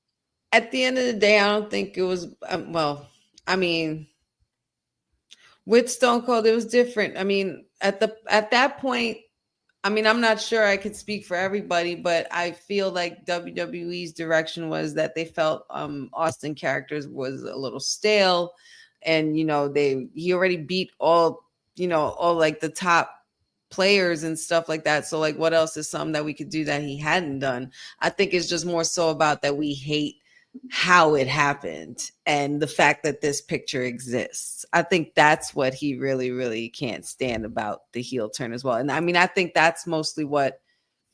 at the end of the day, I don't think it was, with Stone Cold, it was different. I mean, at that point, I mean, I'm not sure I could speak for everybody, but I feel like WWE's direction was that they felt Austin characters was a little stale, and he already beat all like the top players and stuff like that. So like, what else is something that we could do that he hadn't done? I think it's just more so about that we hate how it happened and the fact that this picture exists. I think that's what he really, really can't stand about the heel turn as well. And I mean, I think that's mostly what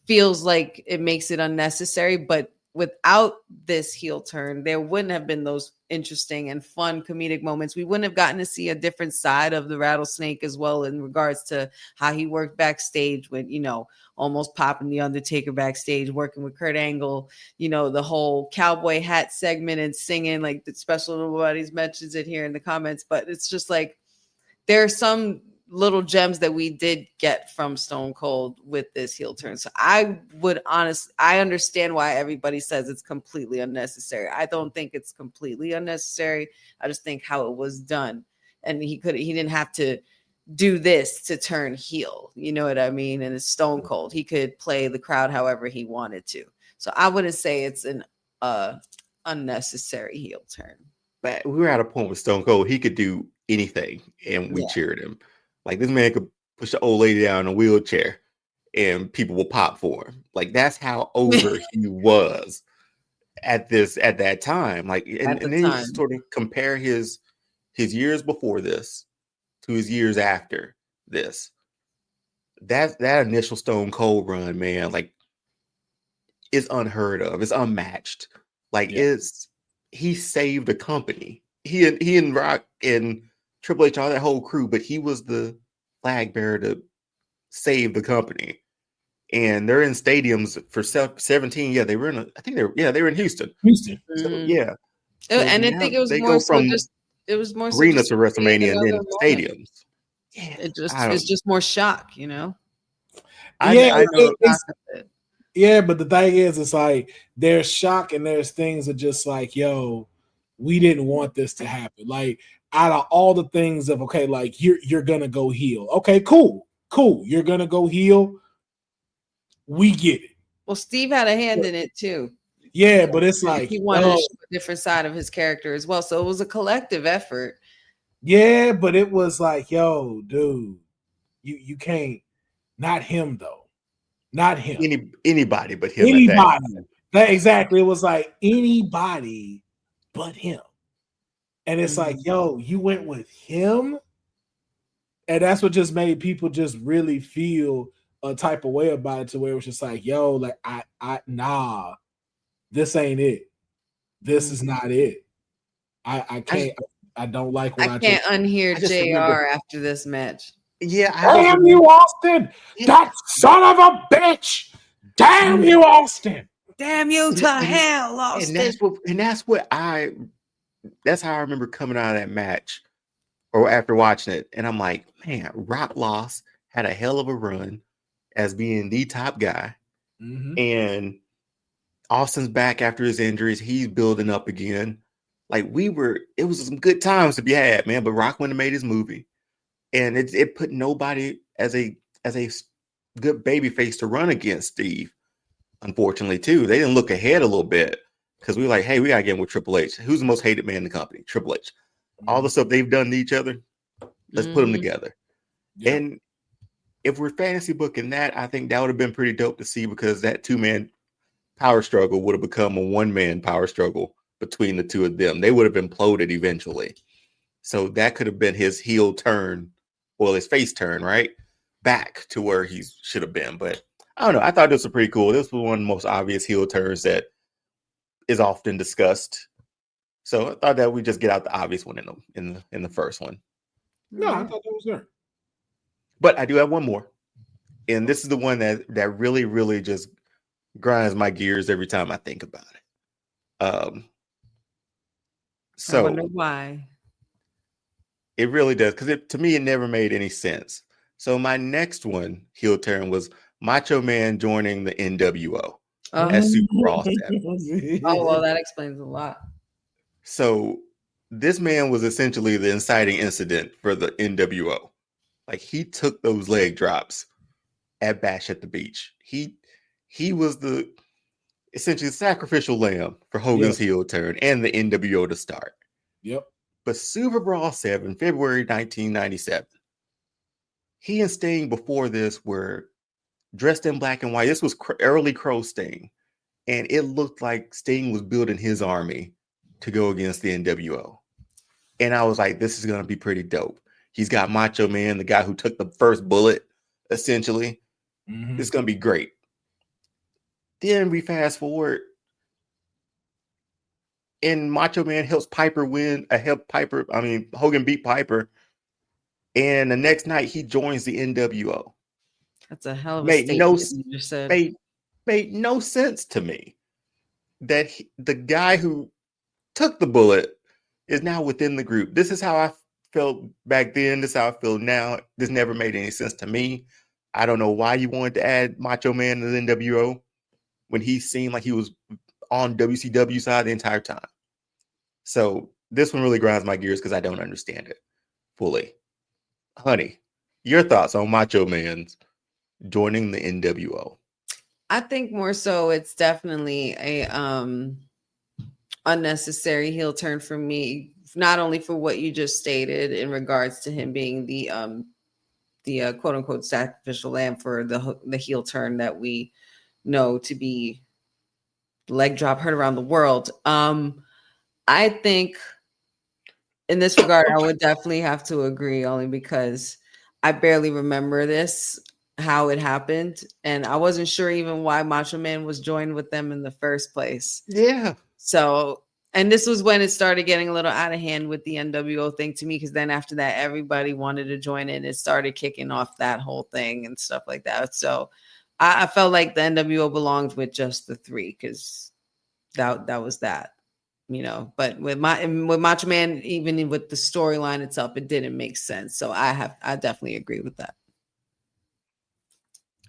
feels like it makes it unnecessary, but without this heel turn, there wouldn't have been those interesting and fun comedic moments. We wouldn't have gotten to see a different side of the Rattlesnake as well in regards to how he worked backstage with, almost popping the Undertaker backstage, working with Kurt Angle, the whole cowboy hat segment and singing, like the special nobody's mentions it here in the comments, but it's just like, there are some little gems that we did get from Stone Cold with this heel turn. So I understand why everybody says it's completely unnecessary. I don't think it's completely unnecessary. I just think how it was done, and he didn't have to do this to turn heel. You know what I mean? And it's Stone Cold. He could play the crowd however he wanted to. So I wouldn't say it's an unnecessary heel turn. But we were at a point with Stone Cold, he could do anything, and we cheered him. Like, this man could push the old lady down in a wheelchair and people will pop for him. Like, that's how over he was at that time. Like, and then you sort of compare his years before this to his years after this. That initial Stone Cold run, man, like, is unheard of. It's unmatched. Like, he saved a company. He and Rock and Triple H, all that whole crew, but he was the flag bearer to save the company. And they're in stadiums for 17. Yeah, they were they were in Houston. So, yeah. And I think it was more so it was more arena to WrestleMania and then stadiums. Yeah, it's just more shock, I know. But the thing is, it's like there's shock and there's things that just like, yo, we didn't want this to happen. Like, out of all the things of, okay, like you're gonna go heel. Okay, cool. You're gonna go heel. We get it. Well, Steve had a hand in it too. Yeah, but it's like he wanted to show a different side of his character as well. So it was a collective effort. Yeah, but it was like, yo, dude, you can't. Not him though. Not him. Anybody but him. Anybody. Exactly. It was like anybody but him. And it's like, yo, you went with him? And that's what just made people just really feel a type of way about it, to where it was just like, yo, like, nah, this ain't it. This is not it. I can't, I don't like what I can't unhear JR after this match. Yeah, Damn you, Austin! That son of a bitch! Damn you, Austin! Damn you to hell, Austin. That's how I remember coming out of that match or after watching it. And I'm like, man, Rock lost, had a hell of a run as being the top guy. Mm-hmm. And Austin's back after his injuries. He's building up again. Like it was some good times to be had, man. But Rock went and made his movie. And it put nobody as a good baby face to run against Steve. Unfortunately, too, they didn't look ahead a little bit because we were like, hey, we gotta get in with Triple H. Who's the most hated man in the company? Triple H. All the stuff they've done to each other, let's put them together. Yeah. And if we're fantasy booking that, I think that would have been pretty dope to see because that 2-man power struggle would have become a 1-man power struggle between the two of them. They would have imploded eventually. So that could have been his heel turn, well, his face turn, right? Back to where he should have been. But I don't know. I thought this was pretty cool. This was one of the most obvious heel turns that is often discussed. So I thought that we just get out the obvious one in the first one. No, I thought that was there. But I do have one more. And this is the one that really, really just grinds my gears every time I think about it. So I wonder why. It really does, because to me, it never made any sense. So my next one, heel turn, was Macho Man joining the NWO as Super Brawl 7. Oh, well, that explains a lot. So this man was essentially the inciting incident for the NWO. Like, he took those leg drops at Bash at the Beach. He was the essentially sacrificial lamb for Hogan's heel turn and the NWO to start. Yep. But Super Brawl 7, February 1997, he and Sting before this were dressed in black and white. This was early Crow Sting. And it looked like Sting was building his army to go against the NWO. And I was like, this is going to be pretty dope. He's got Macho Man, the guy who took the first bullet, essentially. Mm-hmm. It's going to be great. Then we fast forward. And Macho Man helps Piper win. Hogan beat Piper. And the next night, he joins the NWO. That's a hell of a statement you just said. Made no sense to me that the guy who took the bullet is now within the group. This is how I felt back then. This is how I feel now. This never made any sense to me. I don't know why you wanted to add Macho Man to the NWO when he seemed like he was on WCW side the entire time. So this one really grinds my gears because I don't understand it fully. Honey, your thoughts on Macho Man's joining the NWO? I think more so it's definitely a unnecessary heel turn for me, not only for what you just stated in regards to him being the quote unquote sacrificial lamb for the heel turn that we know to be leg drop heard around the world. I think in this regard, I would definitely have to agree, only because I barely remember how it happened. And I wasn't sure even why Macho Man was joined with them in the first place. Yeah. So, and this was when it started getting a little out of hand with the NWO thing to me, because then after that, everybody wanted to join in. It started kicking off that whole thing and stuff like that. So I felt like the NWO belonged with just the three, because that was that. But with Macho Man, even with the storyline itself, it didn't make sense. So I definitely agree with that.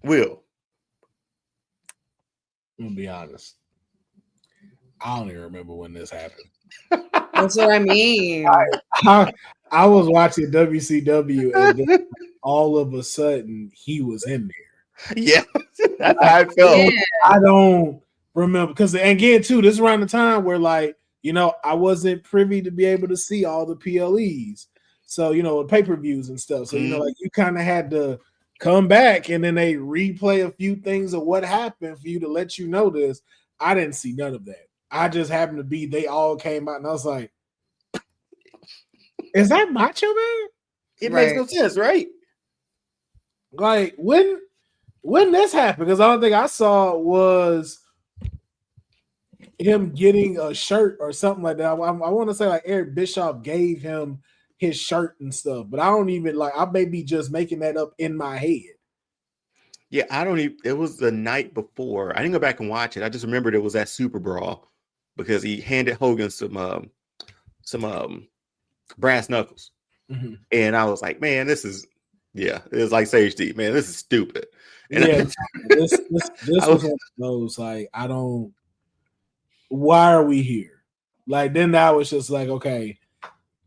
Will, I'm gonna be honest. I don't even remember when this happened. That's what I mean. I was watching WCW, and then all of a sudden he was in there. Yeah, that's how I felt. Yeah. I don't remember, because again, too, this is around the time where, like, I wasn't privy to be able to see all the PLEs. So, pay-per-views and stuff. So, like, you kind of had to come back and then they replay a few things of what happened for you to let you know this. I didn't see none of that. I just happened to be, they all came out and I was like, is that Macho Man? It makes no sense, right? Like, when this happened, because the only thing I saw was him getting a shirt or something like that. I want to say like Eric Bischoff gave him his shirt and stuff, but I don't even like. I may be just making that up in my head. Yeah, I don't even. It was the night before. I didn't go back and watch it. I just remembered it was that Super Brawl because he handed Hogan some brass knuckles, and I was like, man, this is it was like Sage D, man, this is stupid. And this was one of those like I don't. Why are we here? Like then that was just like okay.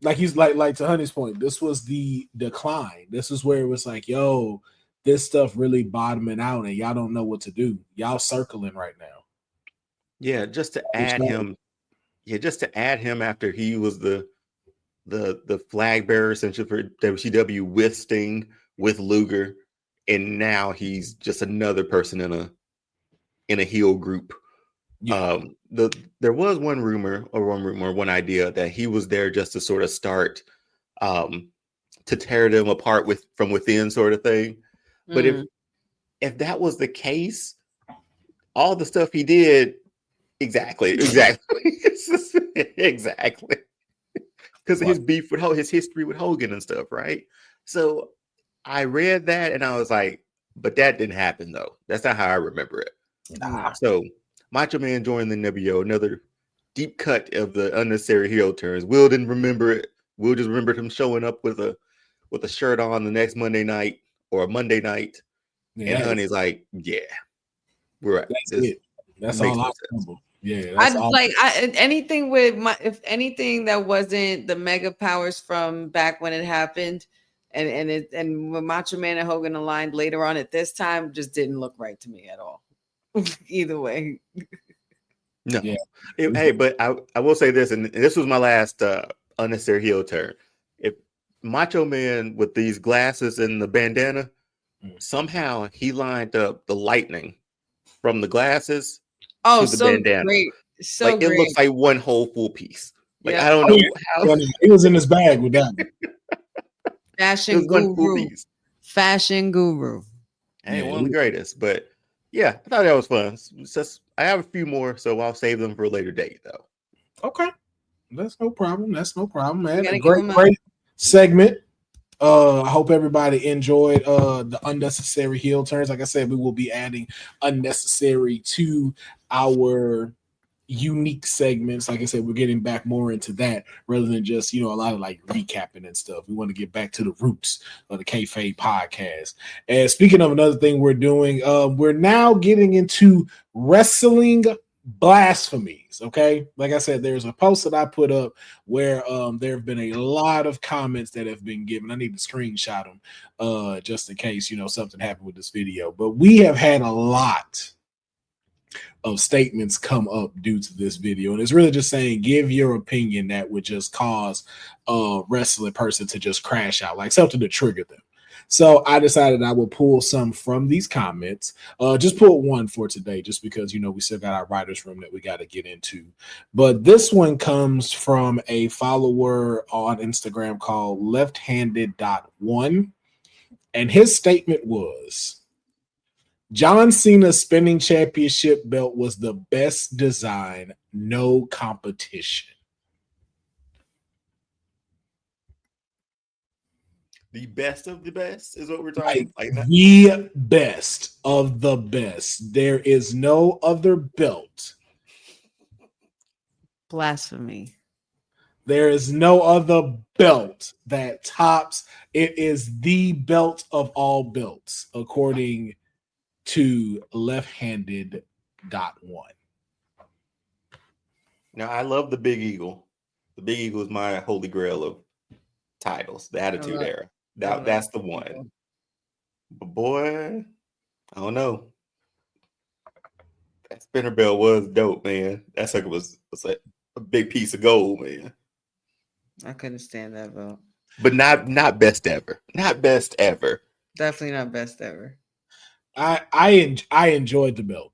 Like he's like to Honey's point, this was the decline. This is where it was like, yo, this stuff really bottoming out, and y'all don't know what to do. Y'all circling right now. Yeah, just to add him after he was the flag bearer essentially for WCW with Sting, with Luger, and now he's just another person in a heel group. Yeah. There was one idea that he was there just to sort of start to tear them apart from within sort of thing. But if that was the case, all the stuff he did exactly because of his beef with his history with Hogan and stuff, right? So I read that and I was like, but that didn't happen though. That's not how I remember it. So Macho Man joined the NWO, another deep cut of the unnecessary heel turns. Will didn't remember it. Will just remembered him showing up with a shirt on the next Monday night or a Monday night. Yeah, and Honey's like, yeah, we're right. That's it. That's all I remember. Yeah, anything if anything that wasn't the mega powers from back when it happened, and when Macho Man and Hogan aligned later on at this time, just didn't look right to me at all. Either way. No. Yeah. Hey, but I will say this, and this was my last unnecessary heel turn. If Macho Man with these glasses and the bandana, somehow he lined up the lightning from the glasses to the bandana. Great. So like, it looks like one whole full piece. Like I don't know how he was in his bag with that. Fashion guru. Hey, one of the greatest, but yeah, I thought that was fun. It's just, I have a few more, so I'll save them for a later date, though. Okay, that's no problem, man. A great segment. I hope everybody enjoyed the unnecessary heel turns. Like I said, we will be adding unnecessary to our unique segments. Like I said, we're getting back more into that rather than just, a lot of like recapping and stuff. We want to get back to the roots of the Kayfabe podcast. And speaking of another thing we're doing, we're now getting into wrestling blasphemies. Okay. Like I said, there's a post that I put up where there have been a lot of comments that have been given. I need to screenshot them just in case, something happened with this video. But we have had a lot of statements come up due to this video, and it's really just saying give your opinion that would just cause a wrestling person to just crash out, like something to trigger them. So I decided I will pull some from these comments. Just pull one for today, just because we still got our writers' room that we got to get into. But this one comes from a follower on Instagram called left-handed.1, and his statement was, John Cena's spinning championship belt was the best design, no competition. The best of the best is what we're talking about. The best of the best. There is no other belt. Blasphemy. There is no other belt that tops. It is the belt of all belts, according to left-handed.1. Now, I love the Big Eagle. The Big Eagle is my holy grail of titles, the Attitude Era. That's the one. But boy, I don't know. That spinner belt was dope, man. That sucker was like a big piece of gold, man. I couldn't stand that belt. But not best ever. Not best ever. Definitely not best ever. I enjoyed the belt.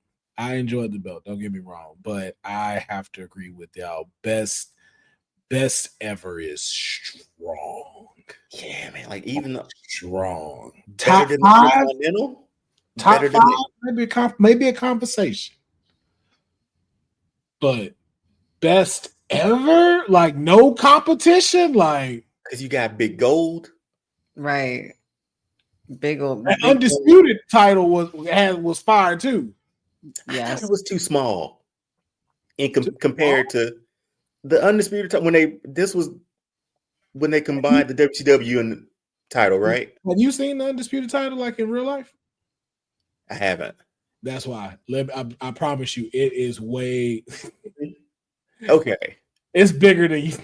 Don't get me wrong, but I have to agree with y'all. Best ever is strong. Yeah, man. Like even strong. Top five. Top five. Maybe a conversation. But best ever, like no competition. Like Because you got big gold. Right. Big old That big undisputed title was fire too. I thought yes. it was too small compared to the undisputed title when they combined the WCW and the title, right? Have you seen the undisputed title like in real life? I haven't. That's why. I promise you, it is way. Okay. It's bigger than you.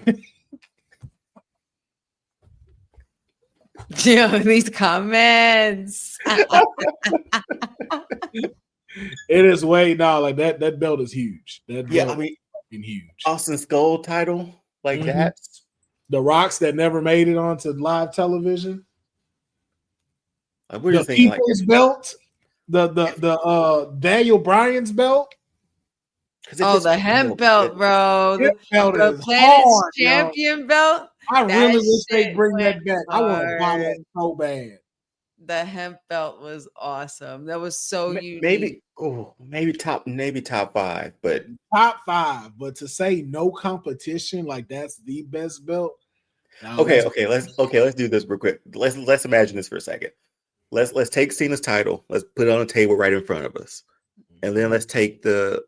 These comments. It is way like that belt is huge. That Yeah, belt I mean, is huge. Austin Skull title like that. The Rocks that never made it onto live television. Like, we're The just thinking People's belt. The Daniel Bryan's belt. Oh, the hemp belt, bro. The belt The is Planet's hard, Champion belt. I really wish they shit bring that went back. I want to buy hard. that so bad. The hemp belt was awesome. That was so unique. Maybe top 5, but top 5. But to say no competition, like that's the best belt. No, okay. Let's do this real quick. Let's imagine this for a second. Let's take Cena's title. Let's put it on a table right in front of us, and then let's take the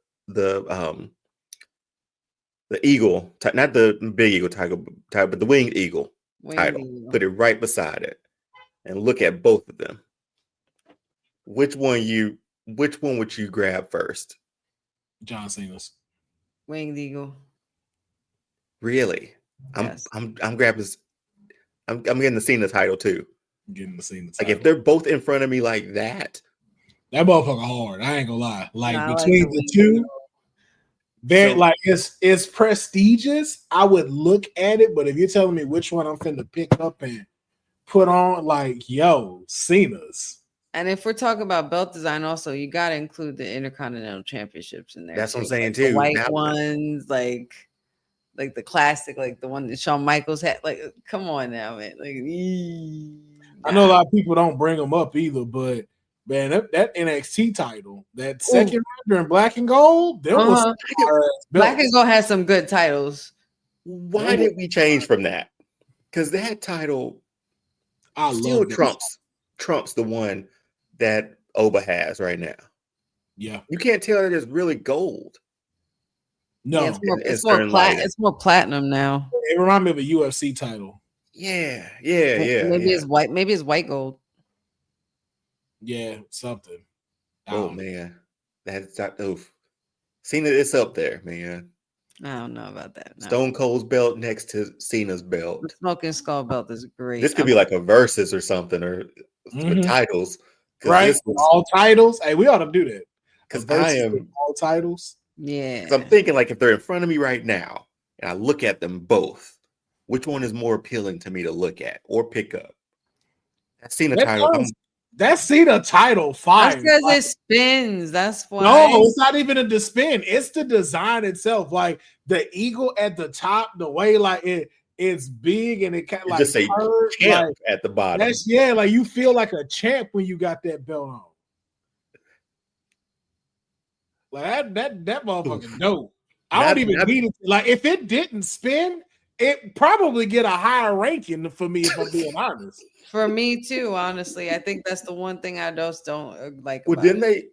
eagle, not the big eagle title, but the winged eagle title. Put it right beside it, and look at both of them. Which one would you grab first? John Cena's winged eagle. Really? Yes. I'm grabbing. I'm getting the Cena title too. Getting the Cena title. Like if they're both in front of me like that. That motherfucker hard. I ain't gonna lie. Like No, between the two, very like it's prestigious. I would look at it, but if you're telling me which one I'm finna pick up and put on, like, yo, Cena's. And if we're talking about belt design, also you got to include the Intercontinental Championships in there. That's what I'm saying like too. The white ones, like the classic, like the one that Shawn Michaels had. Like, come on now, man. Like, I know a lot of people don't bring them up either, but man, that NXT title, that second round in black and gold, there was black and gold has some good titles. Why did we change from that? Because that title still trumps the one that Oba has right now. Yeah, you can't tell that it's really gold. No, it's more platinum now. It reminds me of a UFC title. Yeah. Maybe it's white. Maybe it's white gold. Yeah, something. Oh man, that's oof. Cena, it's up there, man. I don't know about that. No. Stone Cold's belt next to Cena's belt. The Smoking Skull belt is great. This could be like a versus or something, or titles. Right, all titles. Hey, we ought to do that. Because I am all titles. Yeah. I'm thinking like if they're in front of me right now and I look at them both, which one is more appealing to me to look at or pick up? That Cena title. That Cena title fire. That's because it spins. That's why. No, it's not even a spin. It's the design itself. Like the eagle at the top, the way like it's big and it kind of like just say champ like, at the bottom. That's like you feel like a champ when you got that belt on. Like that motherfucker dope. I don't even need it. Like if it didn't spin, it probably get a higher ranking for me if I'm being honest. For me too, honestly. I think that's the one thing I just don't like. Well, didn't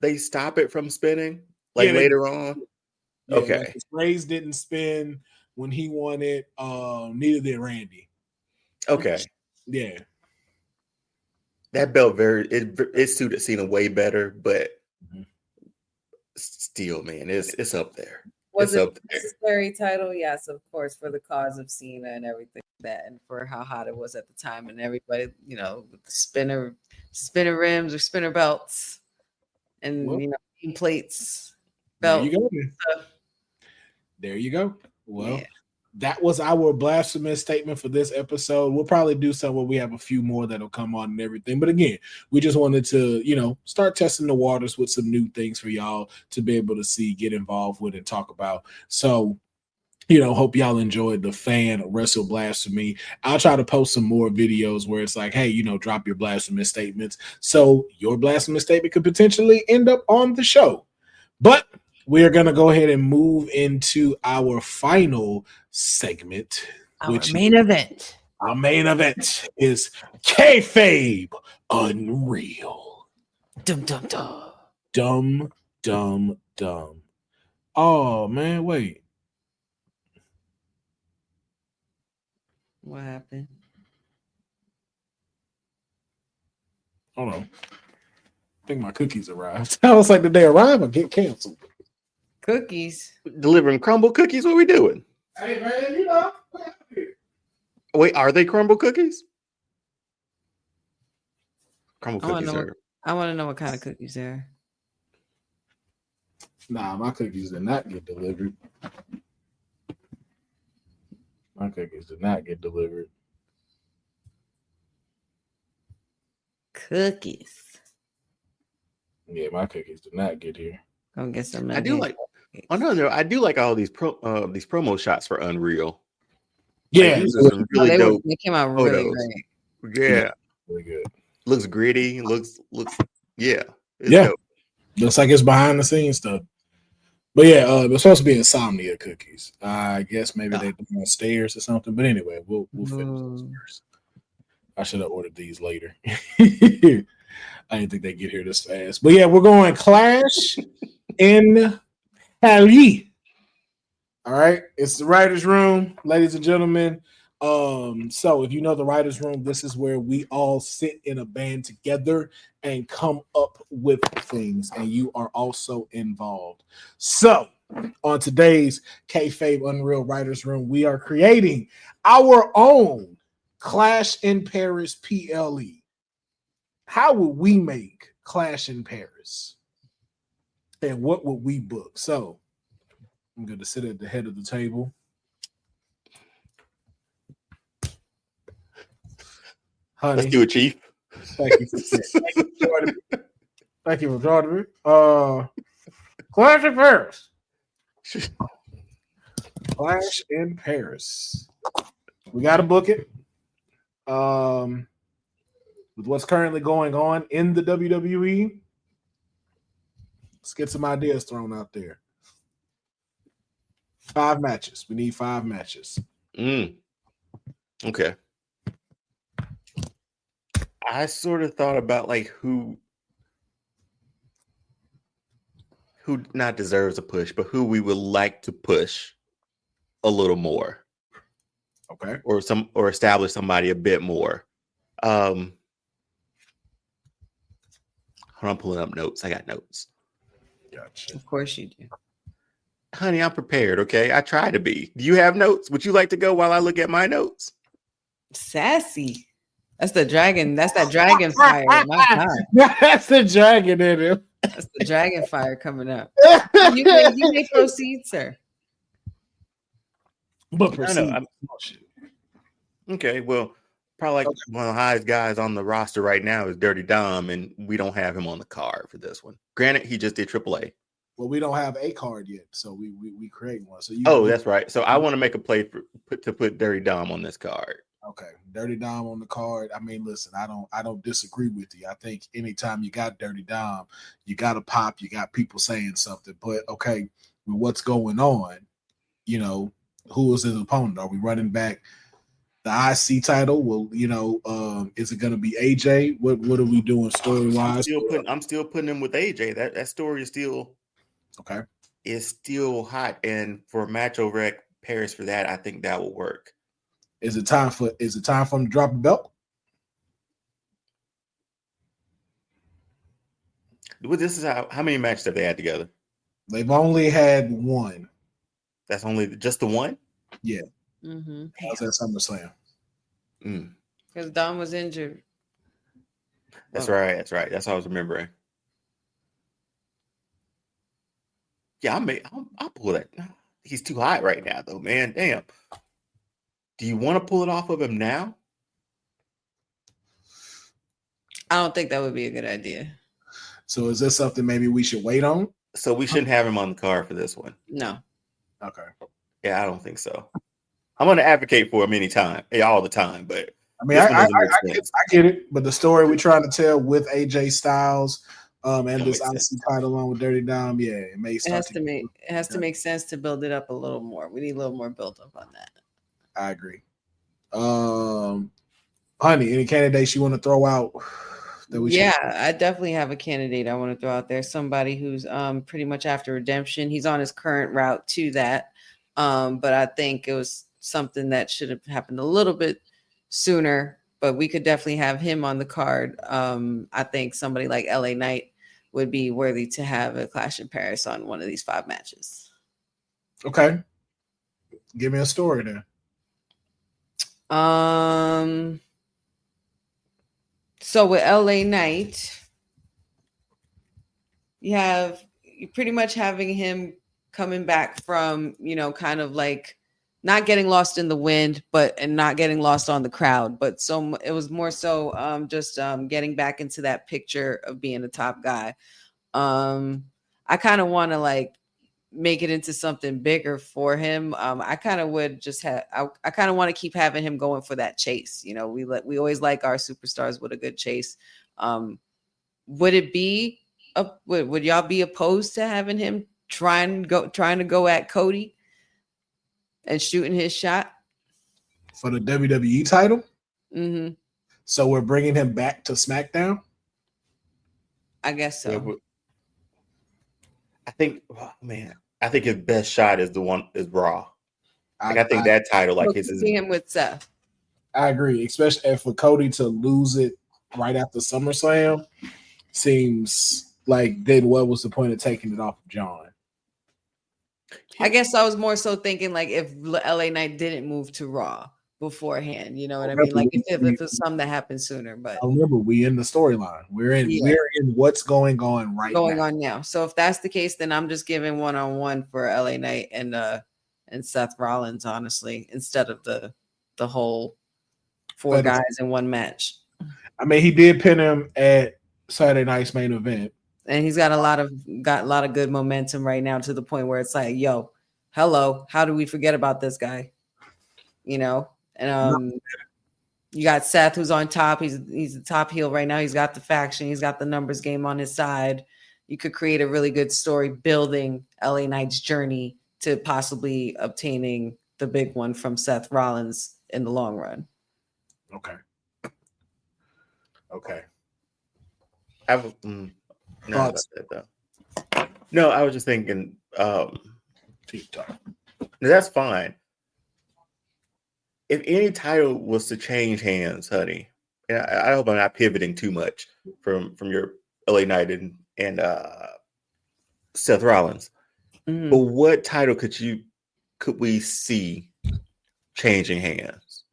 they stop it from spinning later on? Yeah, okay. Like Ray's didn't spin when he won it. Neither did Randy. Okay. Yeah. That belt it suited Cena way better, but still, man, it's up there. Was it a necessary title? Yes, of course, for the cause of Cena and everything that, and for how hot it was at the time, and everybody, with the spinner rims or spinner belts, and plates, belt. There you go. There you go. Well, that was our blasphemous statement for this episode. We'll probably do some where we have a few more that'll come on and everything. But again, we just wanted to, start testing the waters with some new things for y'all to be able to see, get involved with, and talk about. So, hope y'all enjoyed the fan wrestle blasphemy. I'll try to post some more videos where it's like, hey, drop your blasphemous statements. So your blasphemous statement could potentially end up on the show. But we're going to go ahead and move into our final segment Our main event. Our main event is Kayfabe Unreal. Dum dum dum. Dumb, dumb, dumb. Oh man, wait. What happened? Hold on. I think my cookies arrived. I was like, did they arrive or get canceled? Cookies. Delivering crumble cookies? What are we doing? Hey man, you know. Wait, are they crumble cookies? Crumble cookies are. I want to know what kind of cookies they are. Nah, my cookies did not get delivered. My cookies did not get delivered. Cookies. Yeah, my cookies did not get here. Gonna get some. I do like. Oh no, I do like all these promo shots for Unreal. Yeah, like, these are some really dope. They came out really photos. great. Yeah, really good. Looks gritty. Looks. Yeah. It's Yeah. dope. Looks like it's behind the scenes stuff. But yeah, it's supposed to be insomnia cookies. I guess maybe they're on stairs or something. But anyway, we'll finish those first. I should have ordered these later. I didn't think they'd get here this fast. But yeah, we're going Clash in Paris. All right, it's the writer's room, ladies and gentlemen. So if you know the writer's room, this is where we all sit in a band together and come up with things, and you are also involved. So on today's Kayfabe Unreal Writer's Room, we are creating our own Clash in Paris PLE. How would we make Clash in Paris? And what would we book? So I'm going to sit at the head of the table. Honey, Let's do it, Chief. thank you for joining me. Thank you for joining me. Clash in Paris. Clash in Paris. We got to book it. With what's currently going on in the WWE, let's get some ideas thrown out there. 5 matches. We need 5 matches. Okay. I sort of thought about like who not deserves a push, but who we would like to push a little more. Okay. Or establish somebody a bit more. Hold on, I'm pulling up notes. I got notes. Gotcha. Of course you do. Honey, I'm prepared, okay? I try to be. Do you have notes? Would you like to go while I look at my notes? Sassy. That's the dragon. That's that dragon fire. My God. That's the dragon in him. That's the dragon fire coming up. You may proceed, sir. But proceed. Okay, well, probably like one of the highest guys on the roster right now is Dirty Dom, and we don't have him on the card for this one. Granted, he just did AAA. Well, we don't have a card yet, so we create one. So that's right. So I want to make a play to put Dirty Dom on this card. Okay, Dirty Dom on the card. I mean, listen, I don't disagree with you. I think anytime you got Dirty Dom, you got a pop. You got people saying something. But okay, with what's going on, you know, who is his opponent? Are we running back the IC title? Well, you know, is it going to be AJ? What are we doing story wise? I'm still putting him with AJ. That story is still okay. Is still hot, and for a match over at Paris for that, I think that will work. Is it time for him to drop the belt? Well, this is how many matches have they had together? They've only had one. That's only just the one? Yeah. Mm-hmm. How's that SummerSlam? Because Dom was injured. That's right. That's right. That's what I was remembering. Yeah, I'll pull that. He's too hot right now, though, man. Damn. Do you want to pull it off of him now? I don't think that would be a good idea. So is this something maybe we should wait on? So we shouldn't have him on the card for this one. No. Okay. Yeah, I don't think so. I'm going to advocate for him anytime, all the time, but I mean, I get it, but the story we're trying to tell with AJ Styles and this IC title along with Dirty Dom, yeah, it has to make sense to build it up a little more. We need a little more build up on that. I agree. Honey, any candidates you want to throw out? I definitely have a candidate I want to throw out there. Somebody who's pretty much after redemption. He's on his current route to that. But I think it was something that should have happened a little bit sooner, but we could definitely have him on the card. I think somebody like LA Knight would be worthy to have a Clash in Paris on one of these 5 matches. Okay. Give me a story then. So with LA Knight, you pretty much having him coming back from, kind of like not getting lost in the wind, and not getting lost on the crowd. But so it was more so just getting back into that picture of being a top guy. I kind of want to like make it into something bigger for him. I kind of would just have, I kind of want to keep having him going for that chase. We always like our superstars with a good chase. Would it be would y'all be opposed to having him trying to go at Cody and shooting his shot for the WWE title? Mm-hmm. So we're bringing him back to SmackDown? I guess so. Yeah, I think his best shot is Raw. I think that title, like see him with Seth. I agree, especially for Cody to lose it right after SummerSlam seems like then what was the point of taking it off of John? I guess I was more so thinking like if LA Knight didn't move to Raw beforehand, you know what I mean? Like if it was something that happened sooner, but I remember we in the storyline. We're in what's going on now. So if that's the case, then I'm just giving 1-on-1 for LA Knight and Seth Rollins, honestly, instead of the whole 4 guys in one match. I mean, he did pin him at Saturday night's main event. And he's got a lot of good momentum right now to the point where it's like, yo, hello, how do we forget about this guy? And you got Seth who's on top. He's the top heel right now. He's got the faction. He's got the numbers game on his side. You could create a really good story building LA Knight's journey to possibly obtaining the big one from Seth Rollins in the long run. Okay. No, I was just thinking, that's fine. If any title was to change hands, honey, and I hope I'm not pivoting too much from your LA Knight and Seth Rollins. Mm-hmm. But what title could we see changing hands?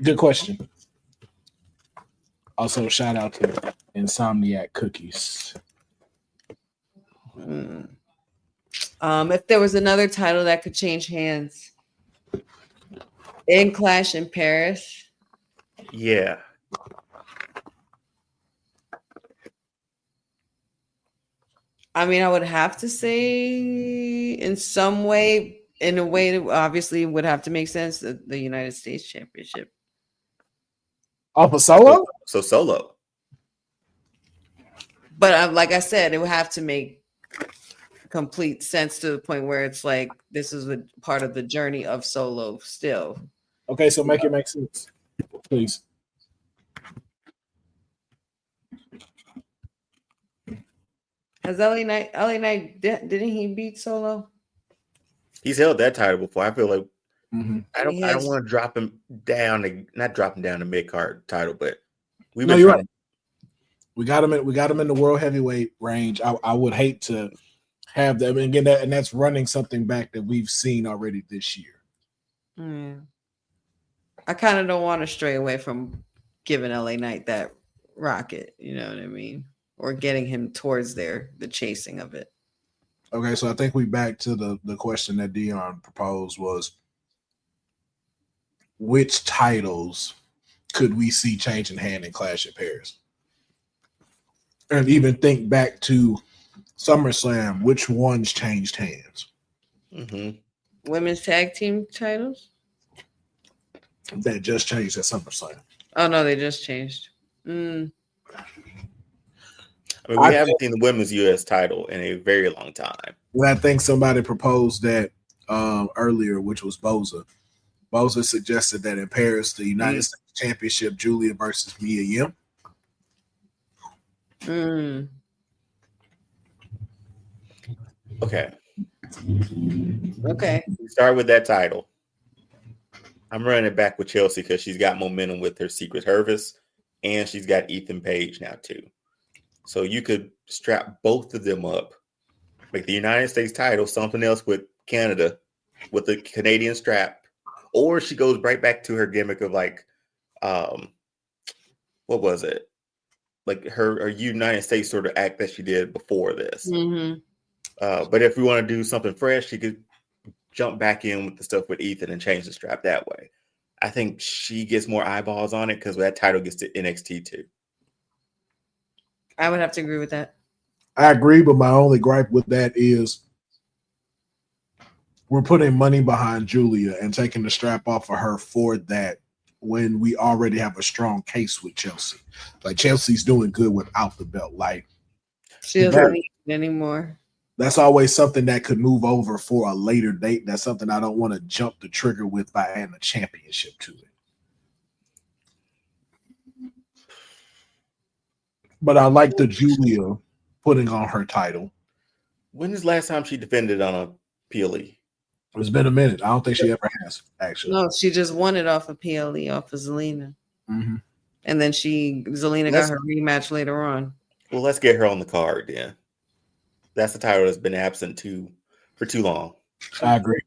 Good question. Also, shout out to Insomniac Cookies. If there was another title that could change hands in Clash in Paris. Yeah. I mean, I would have to say in a way that obviously would have to make sense, the United States Championship. Off of Solo? So Solo. But like I said, it would have to make complete sense to the point where it's like this is a part of the journey of Solo still. Okay, so make it make sense, please. Has LA Knight didn't he beat Solo? He's held that title before. I feel like I don't want to drop him down, not drop him down to mid card title, but you're right. We got him in the world heavyweight range. I would hate to have them again, and that's running something back that we've seen already this year. I kind of don't want to stray away from giving LA Knight that rocket, you know what I mean? Or getting him towards the chasing of it. Okay, so I think we back to the question that Deonne proposed was, which titles could we see changing hand in Clash in Paris? And even think back to SummerSlam, which ones changed hands? Mm-hmm. Women's tag team titles? That just changed at SummerSlam. Oh, no, they just changed. I mean, we haven't seen the women's U.S. title in a very long time. Well, I think somebody proposed that earlier, which was Boza. Boza suggested that in Paris, the United States Championship, Julia versus Mia Yim. Okay. We start with that title. I'm running it back with Chelsea because she's got momentum with her Secret Service, and she's got Ethan Page now too. So you could strap both of them up, make the United States title something else with Canada, with the Canadian strap, or she goes right back to her gimmick of like, what was it? Like her United States sort of act that she did before this. But if we want to do something fresh, she could jump back in with the stuff with Ethan and change the strap that way. I think she gets more eyeballs on it because that title gets to NXT too. I would have to agree with that. I agree, but my only gripe with that is we're putting money behind Julia and taking the strap off of her for that when we already have a strong case with Chelsea. Like Chelsea's doing good without the belt. Like she doesn't need it anymore. That's always something that could move over for a later date. That's something I don't want to jump the trigger with by adding a championship to it. But I like the Julia putting on her title. When is the last time she defended on a PLE? It's been a minute. I don't think she ever has, actually. No, she just won it off of PLE, off of Zelina. Mm-hmm. And then Zelina got her rematch later on. Well, let's get her on the card then. That's the title that's been absent for too long. I agree.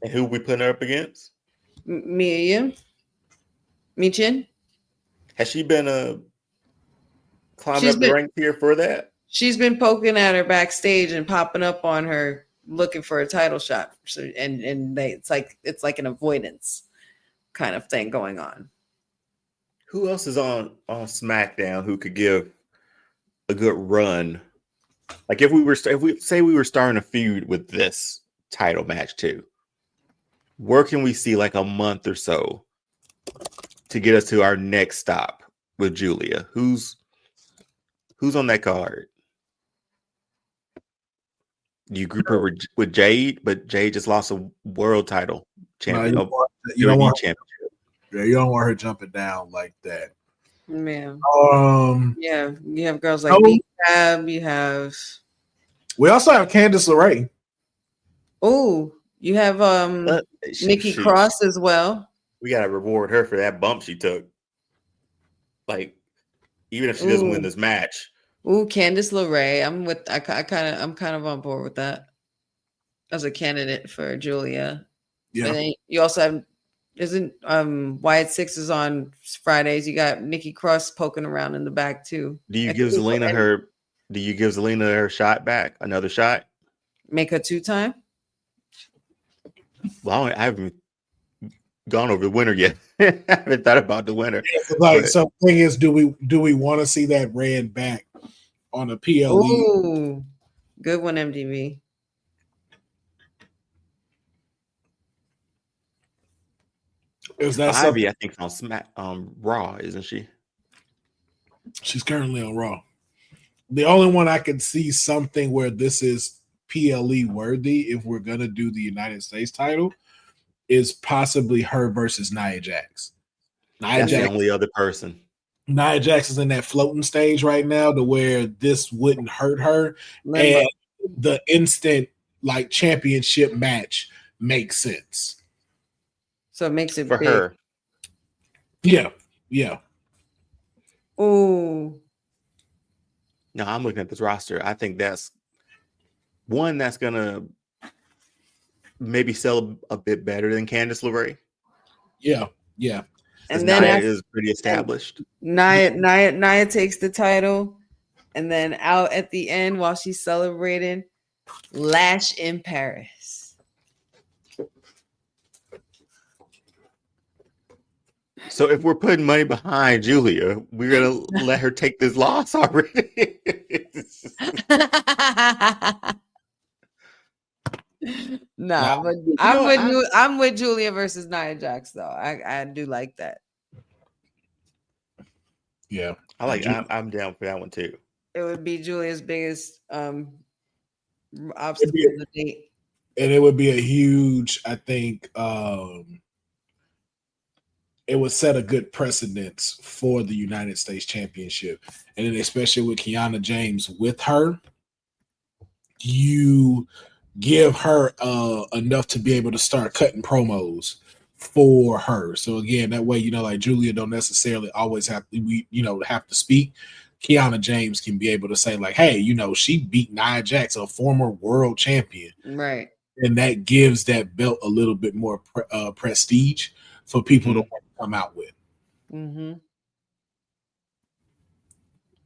And who we putting her up against? Mia Michin. Has she been climbing up the ranks here for that? She's been poking at her backstage and popping up on her, looking for a title shot. So, it's like an avoidance kind of thing going on. Who else is on SmackDown who could give a good run? Like if we were starting a feud with this title match too, where can we see like a month or so to get us to our next stop with Julia? Who's on that card? You group her with Jade, but Jade just lost a world title champion. You don't want her jumping down like that. Man. Yeah, you have girls like Kayfabe, you have. We also have Candice LeRae. Oh, you have Nikki Cross as well. We gotta reward her for that bump she took. Like, even if she doesn't win this match. Ooh, Candice LeRae. I'm kind of on board with that as a candidate for Julia. Yeah. And then you also have Wyatt Six is on Fridays. You got Nikki Cross poking around in the back too. Do you give Zelina her shot back? Another shot? Make her 2-time? Well, I haven't gone over the winner yet. I haven't thought about the winner. So the thing is, do we want to see that ran back on a PLE? Ooh, good one, MDV. Is that Ivy? I think on Raw, isn't she? She's currently on Raw. The only one I could see something where this is PLE worthy, if we're gonna do the United States title, is possibly her versus Nia Jax. That's the only other person. Nia Jax is in that floating stage right now to where this wouldn't hurt her. And the instant like championship match makes sense. So it makes it for big. Her. Yeah. Oh. No, I'm looking at this roster. I think that's one that's gonna maybe sell a bit better than Candice LeRae. Yeah. And then Nia is pretty established. Nia takes the title, and then out at the end while she's celebrating, Lash in Paris. So if we're putting money behind Julia, we're gonna let her take this loss already. But I'm with Julia versus Nia Jax though. I do like that. Yeah, I'm down for that one too. It would be Julia's biggest obstacle to date. And it would be a huge, I think, it would set a good precedence for the United States Championship. And then especially with Kiana James with her, you give her enough to be able to start cutting promos for her. So again, that way, like Julia don't necessarily always have to speak. Kiana James can be able to say like, hey, she beat Nia Jax, a former world champion. Right. And that gives that belt a little bit more prestige for people to want to come out with. Mm-hmm.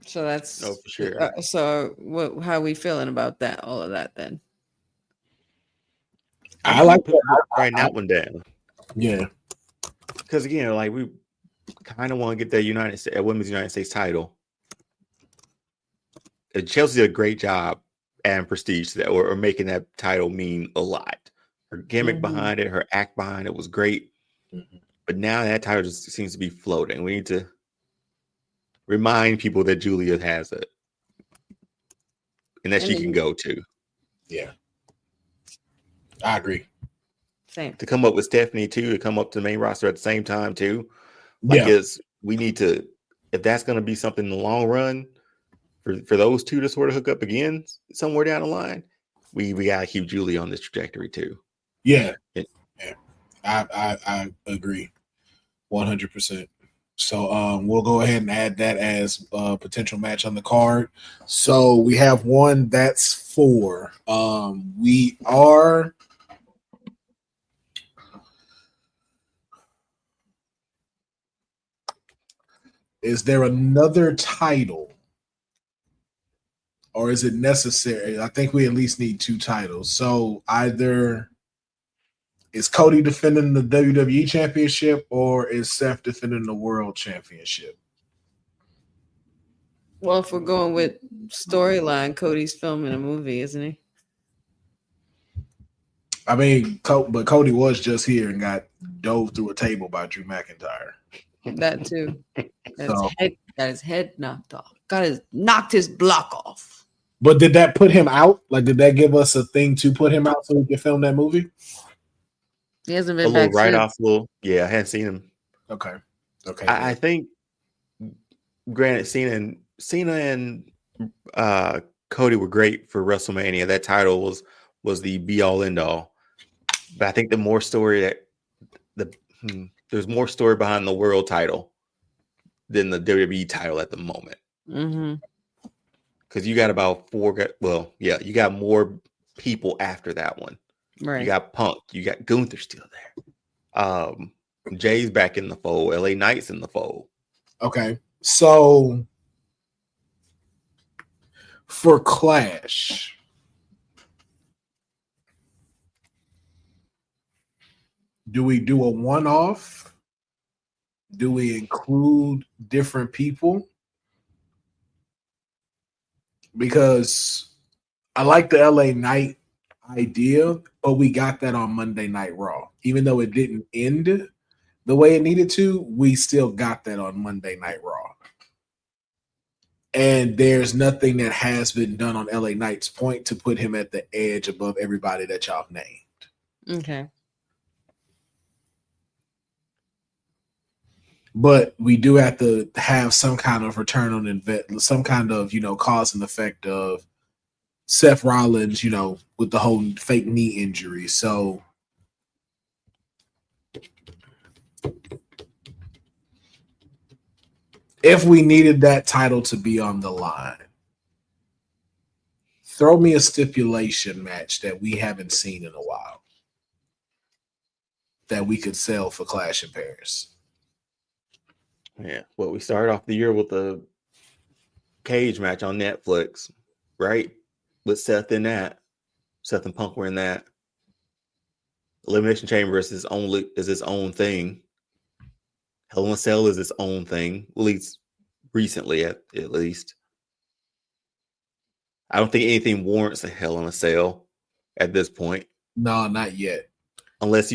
So that's for sure. So how are we feeling about that? All of that then? I like writing that one down. Yeah. Because again, like we kind of want to get that women's United States title. Chelsea did a great job adding prestige to that, or making that title mean a lot. Her gimmick behind it, her act behind it was great. Mm-hmm. But now that title just seems to be floating. We need to remind people that Julia has it and that she can go to. Yeah. I agree. Same. To come up with Stephanie too, to come up to the main roster at the same time too. We need to, if that's going to be something in the long run for those two to sort of hook up again somewhere down the line, we got to keep Julia on this trajectory too. Yeah. I agree 100%. So we'll go ahead and add that as a potential match on the card. So we have one that's 4. Is there another title? Or is it necessary? I think we at least need 2 titles. So either is Cody defending the WWE Championship or is Seth defending the World Championship? Well, if we're going with storyline, Cody's filming a movie, isn't he? I mean, but Cody was just here and got dove through a table by Drew McIntyre. That too. Got his head knocked off. Knocked his block off. But did that put him out? Like, did that give us a thing to put him out so we can film that movie? He hasn't been a back little write-off. I hadn't seen him. Okay. I think, granted, Cena and Cody were great for WrestleMania. That title was the be-all, end-all. But I think the more story there's more story behind the world title than the WWE title at the moment. Mm-hmm. Because you got about 4. You got more people after that one. Right. You got Punk. You got Gunther still there. Jay's back in the fold. LA Knight's in the fold. Okay. So for Clash, do we do a one-off? Do we include different people? Because I like the LA Knight idea, but we got that on Monday Night Raw. Even though it didn't end the way it needed to, we still got that on Monday Night Raw. And there's nothing that has been done on LA Knight's point to put him at the edge above everybody that y'all named. Okay. But we do have to have some kind of return on investment, some kind of, cause and effect of Seth Rollins, with the whole fake knee injury. So if we needed that title to be on the line, throw me a stipulation match that we haven't seen in a while that we could sell for Clash in Paris. Yeah. Well, we started off the year with a cage match on Netflix, right? With Seth in that. Seth and Punk were in that. Elimination Chamber is its own thing. Hell in a Cell is its own thing, at least recently, at least. I don't think anything warrants a Hell in a Cell at this point. No, not yet. Unless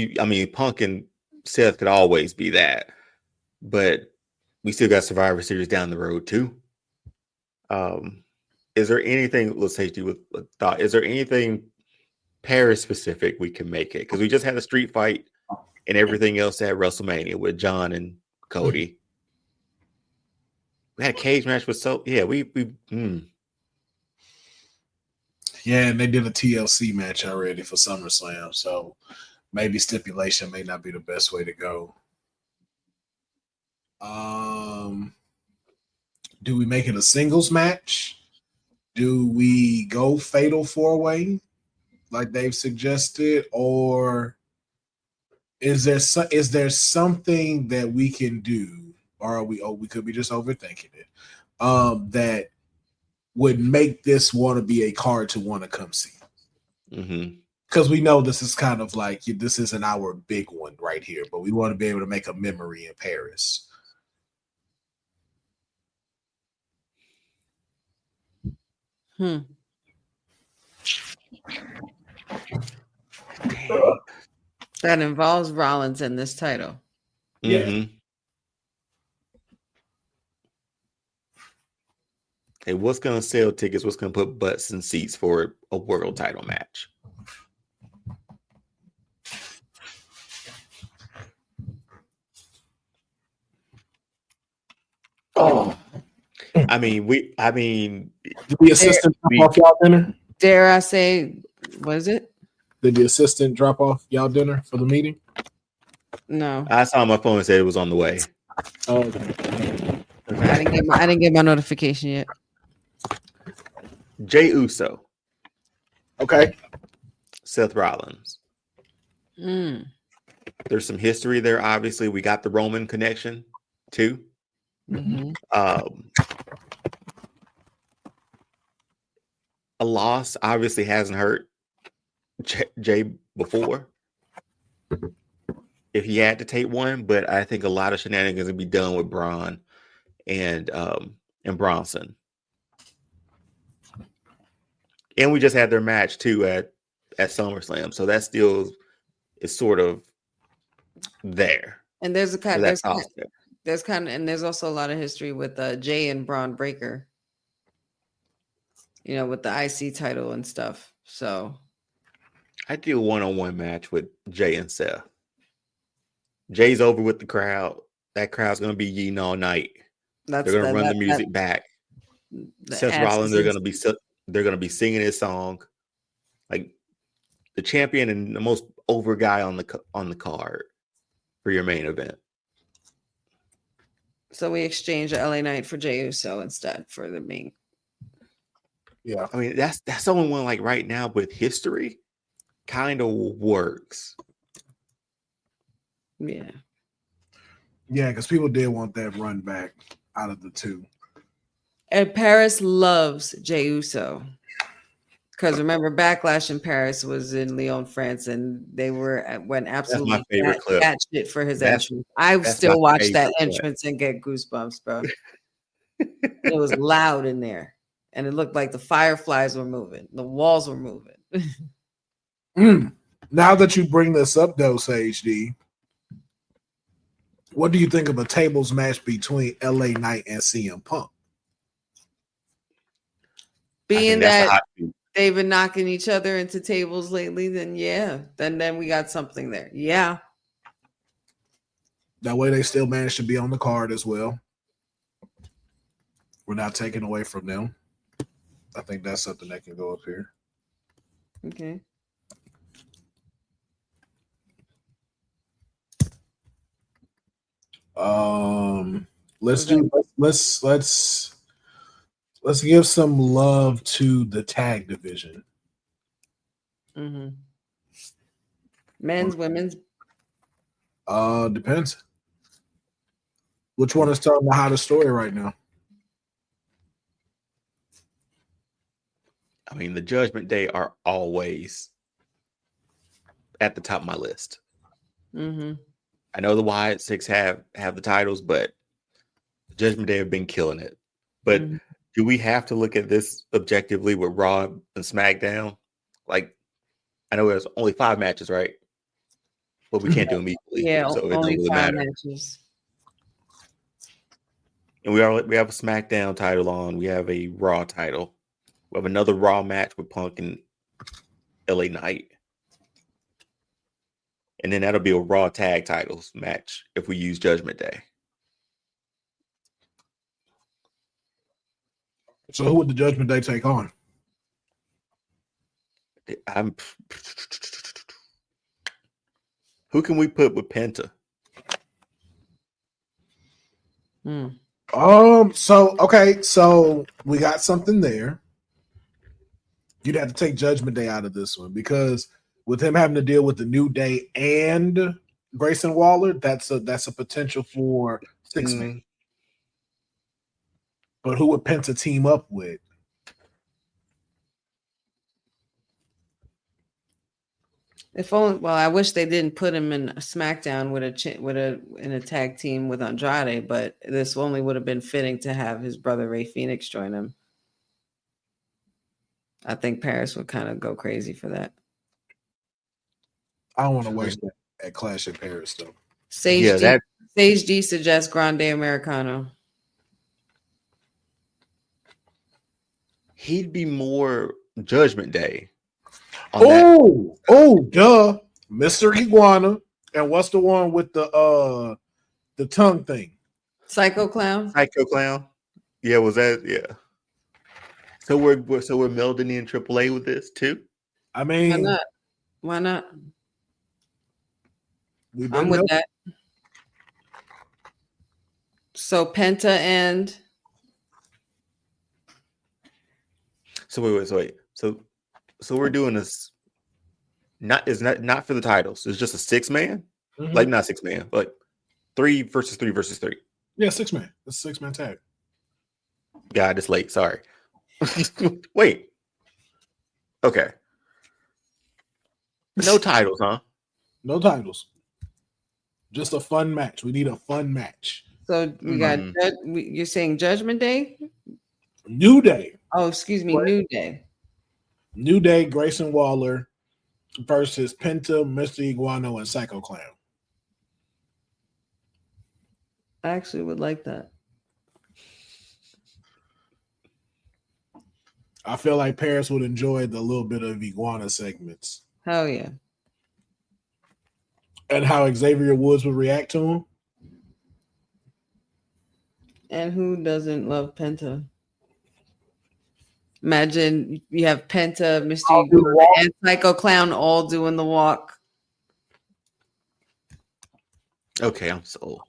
Punk and Seth could always be that. But we still got Survivor Series down the road too. Is there anything? Let's say with thought. Is there anything Paris specific we can make it? Because we just had a street fight and everything else at WrestleMania with John and Cody. We had a cage match with Yeah, and they did a TLC match already for SummerSlam, so maybe stipulation may not be the best way to go. Do we make it a singles match? Do we go fatal 4-way like they've suggested, or is there something that we can do, or are we could be just overthinking it? That would make this want to be a card to want to come see. Because we know this is kind of like, this isn't our big one right here, but we want to be able to make a memory in Paris. That involves Rollins in this title. Yeah. Hey, what's going to sell tickets? What's going to put butts in seats for a world title match? Oh, I mean, did the assistant drop off y'all dinner? Dare I say, what is it? Did the assistant drop off y'all dinner for the meeting? No, I saw my phone and said it was on the way. Oh, okay. I didn't get my notification yet. Jey Uso, Okay. Seth Rollins. There's some history there. Obviously, we got the Roman connection too. A loss obviously hasn't hurt Jay before. If he had to take one, but I think a lot of shenanigans would be done with Braun and Bronson. And we just had their match too at SummerSlam, so that still is sort of there. And there's there's also a lot of history with Jay and Braun Breaker. You know, with the IC title and stuff. So I do a one-on-one match with Jay and Seth. Jay's over with the crowd. That crowd's gonna be yeeting all night. They're gonna run the music back. Seth Rollins, they're gonna be singing his song. Like the champion and the most over guy on the card for your main event. So we exchanged the LA Knight for Jey Uso instead for the main. Yeah. I mean, that's the only one like right now with history kind of works. Yeah. Yeah, because people did want that run back out of the two. And Paris loves Jey Uso. Because remember, Backlash in Paris was in Lyon, France, and they went absolutely That's my favorite clip. shit for his entrance. I still watch that entrance and get goosebumps, bro. It was loud in there, and it looked like the fireflies were moving, the walls were moving. Now that you bring this up, though, HD, what do you think of a tables match between LA Knight and CM Punk? Being that they've been knocking each other into tables lately, then then we got something there. Yeah. That way they still managed to be on the card as well. We're not taking away from them. I think that's something that can go up here. Okay. Let's give some love to the tag division. Men's, women's. Depends. Which one is telling the hottest story right now? I mean, the Judgment Day are always at the top of my list. I know the Wyatt Six have the titles, but Judgment Day have been killing it. But do we have to look at this objectively with Raw and SmackDown? Like, I know there's only 5 matches, right? But we can't do them equally. Yeah, so it only doesn't really 5 matter. matches. And we have a SmackDown title on. We have a Raw title. We have another Raw match with Punk and LA Knight. And then that'll be a Raw tag titles match if we use Judgment Day. So who would the Judgment Day take on? Who can we put with Penta? So we got something there. You'd have to take Judgment Day out of this one because with him having to deal with the New Day and Grayson Waller, that's a potential for 6-man. But who would Penta team up with? If only, well, I wish they didn't put him in a SmackDown in a tag team with Andrade, but this only would have been fitting to have his brother Ray Phoenix join him. I think Paris would kind of go crazy for that. I don't want to waste that at Clash at Paris though. Sage D suggests Grande Americano. He'd be more Judgment Day. Duh. Mr. Iguana. And what's the one with the tongue thing? Psycho Clown. Yeah, was that? Yeah. So we're melding in AAA with this too. I mean, Why not? I'm with that. So Penta and wait. So we're doing this. Not for the titles. It's just a 6-man, like not 6-man, but 3 versus 3 versus 3. Yeah, 6-man. It's a 6-man tag. God, it's late. Sorry. Wait. Okay. No titles, huh? No titles. Just a fun match. We need a fun match. So we got. You're saying Judgment Day? New Day. Oh, excuse me, New Day. New Day, Grayson Waller versus Penta, Mr. Iguano, and Psycho Clown. I actually would like that. I feel like Paris would enjoy the little bit of Iguana segments. Hell yeah. And how Xavier Woods would react to him. And who doesn't love Penta? Imagine you have Penta, Mr. Iguana, and Psycho Clown all doing the walk. Okay, I'm sold.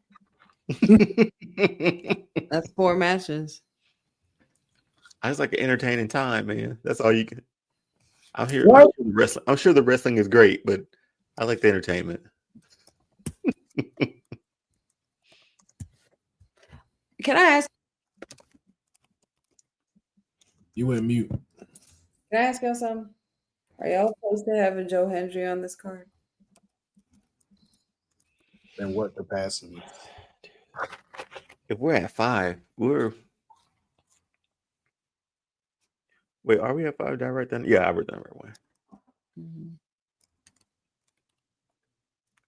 That's 4 matches. I just like an entertaining time, man. That's all you can. I'm here. I'm sure the wrestling is great, but I like the entertainment. Can I ask? You went mute. Can I ask y'all something? Are y'all supposed to have a Joe Hendry on this card? In what capacity? If we're at 5, Wait, are we at 5? Did I write that? Yeah, I wrote that right way.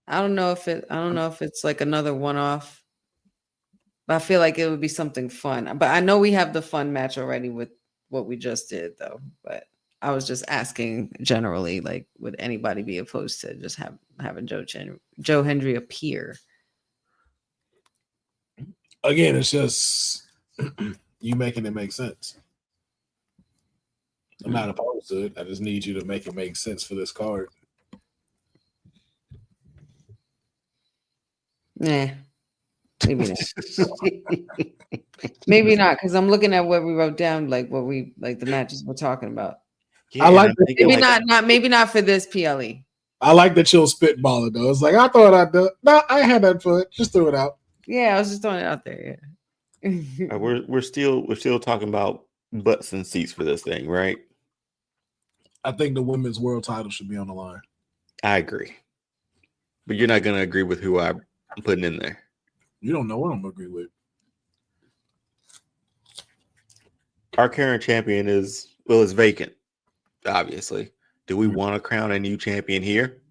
I don't know if it's like another one-off, but I feel like it would be something fun. But I know we have the fun match already with what we just did, though. But I was just asking generally, like, would anybody be opposed to just having Joe Hendry appear? Again, it's just you making it make sense. I'm not opposed to it. I just need you to make it make sense for this card. Nah, maybe not. Maybe not, because I'm looking at what we wrote down, like the matches we're talking about. Yeah, I like maybe not for this PLE. I like that you'll spitball it though. It's like I thought I'd do. No, I had that foot. Just threw it out. Yeah, I was just throwing it out there. Yeah. We're still talking about butts and seats for this thing, right? I think the women's world title should be on the line. I agree, but you're not going to agree with who I'm putting in there. You don't know what I'm going to agree with. Our current champion is vacant. Obviously, do we want to crown a new champion here?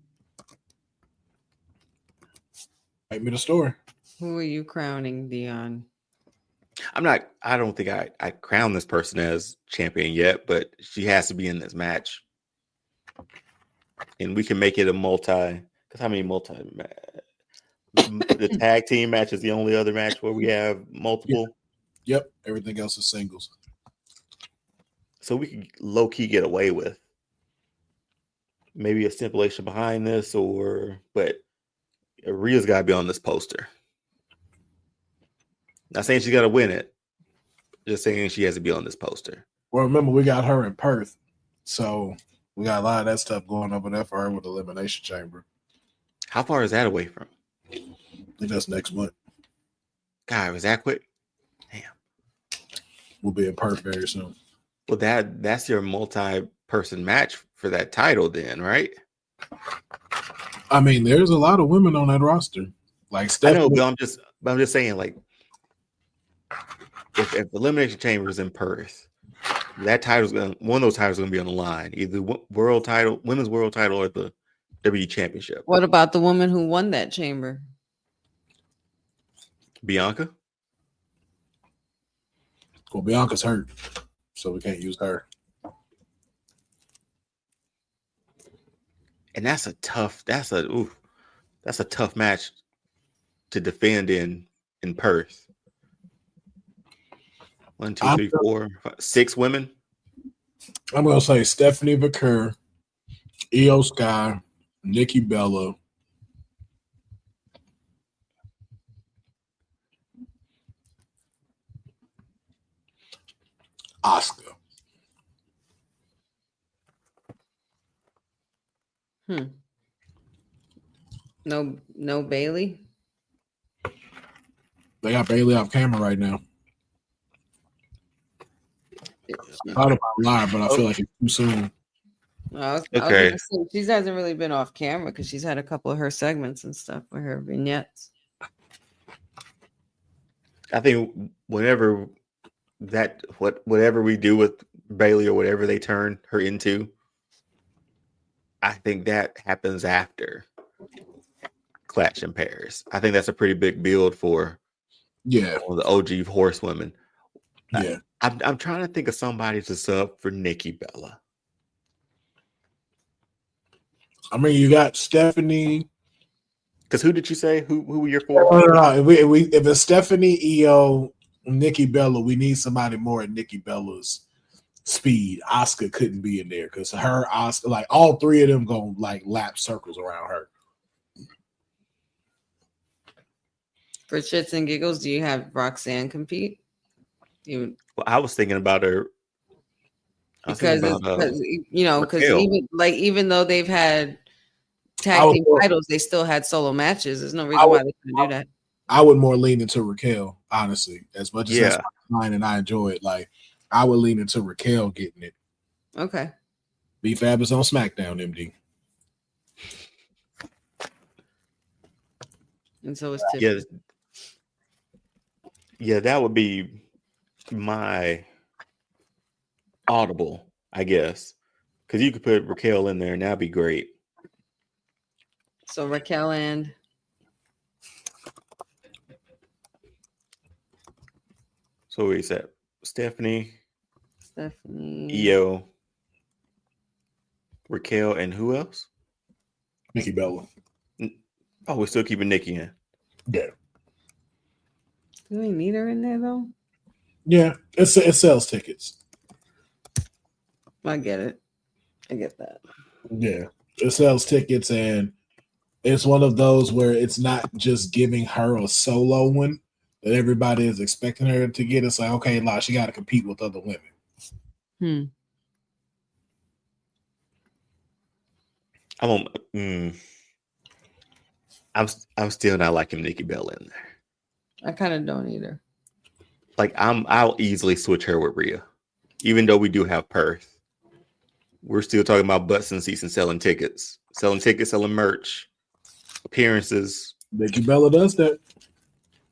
Make me the story. Who are you crowning, Deonne? I don't think I crown this person as champion yet, but she has to be in this match. And we can make it a because how many the tag team match is the only other match where we have multiple. Yep. Everything else is singles. So we can low key get away with maybe a stipulation behind this, but Rhea's got to be on this poster. Not saying she's got to win it, just saying she has to be on this poster. Well, remember, we got her in Perth, so we got a lot of that stuff going over there for her with the Elimination Chamber. How far is that away from? I think that's next month. God, was that quick? Damn. We'll be in Perth very soon. Well, that's your multi-person match for that title then, right? I mean, there's a lot of women on that roster. Like Stephanie. I know, but I'm just saying, like, if Elimination Chamber is in Perth, one of those titles gonna be on the line, either world title, women's world title, or the WWE Championship. What about the woman who won that chamber? Bianca? Well, Bianca's hurt, so we can't use her. And that's a tough match to defend in Perth. 1, 2, 3, 4, 5, 6 women. I'm gonna say Stephanie Vaquer, Io Sky, Nikki Bella, Asuka. No Bailey. They got Bailey off camera right now. I thought about live, but I feel like it's too soon. I was Okay. gonna say, she hasn't really been off camera because she's had a couple of her segments and stuff with her vignettes. I think whatever we do with Bailey or whatever they turn her into, I think that happens after Clash in Paris. I think that's a pretty big build for the OG horsewomen. Yeah. I'm trying to think of somebody to sub for Nikki Bella. I mean, you got Stephanie. Because who did you say? Who were your four? No. If it's Stephanie, Io, Nikki Bella, we need somebody more at Nikki Bella's speed. Asuka couldn't be in there because Asuka, like all three of them gonna like lap circles around her. For shits and giggles, do you have Roxanne compete? Well, I was thinking about her because even though they've had tag team titles, they still had solo matches. There's no reason why they couldn't do that. I would more lean into Raquel, honestly. As much as that's mine and I enjoy it, like I would lean into Raquel getting it. Okay. B-Fab is on SmackDown, MD. And so it's Tiffany. Yeah, that would be my audible, I guess, because you could put Raquel in there and that'd be great. So Raquel and so we said Stephanie, Io, Raquel, and who else? Nikki Bella. Oh, we're still keeping Nikki in. Yeah. Do we need her in there though? Yeah, it sells tickets. I get it. I get that. Yeah, it sells tickets, and it's one of those where it's not just giving her a solo one that everybody is expecting her to get. It's like, okay, now she got to compete with other women. I'm still not liking Nikki Bella in there. I kind of don't either. Like I'll easily switch her with Rhea, even though we do have Perth. We're still talking about butts and seats and selling tickets, selling merch, appearances. Nikki Bella does that.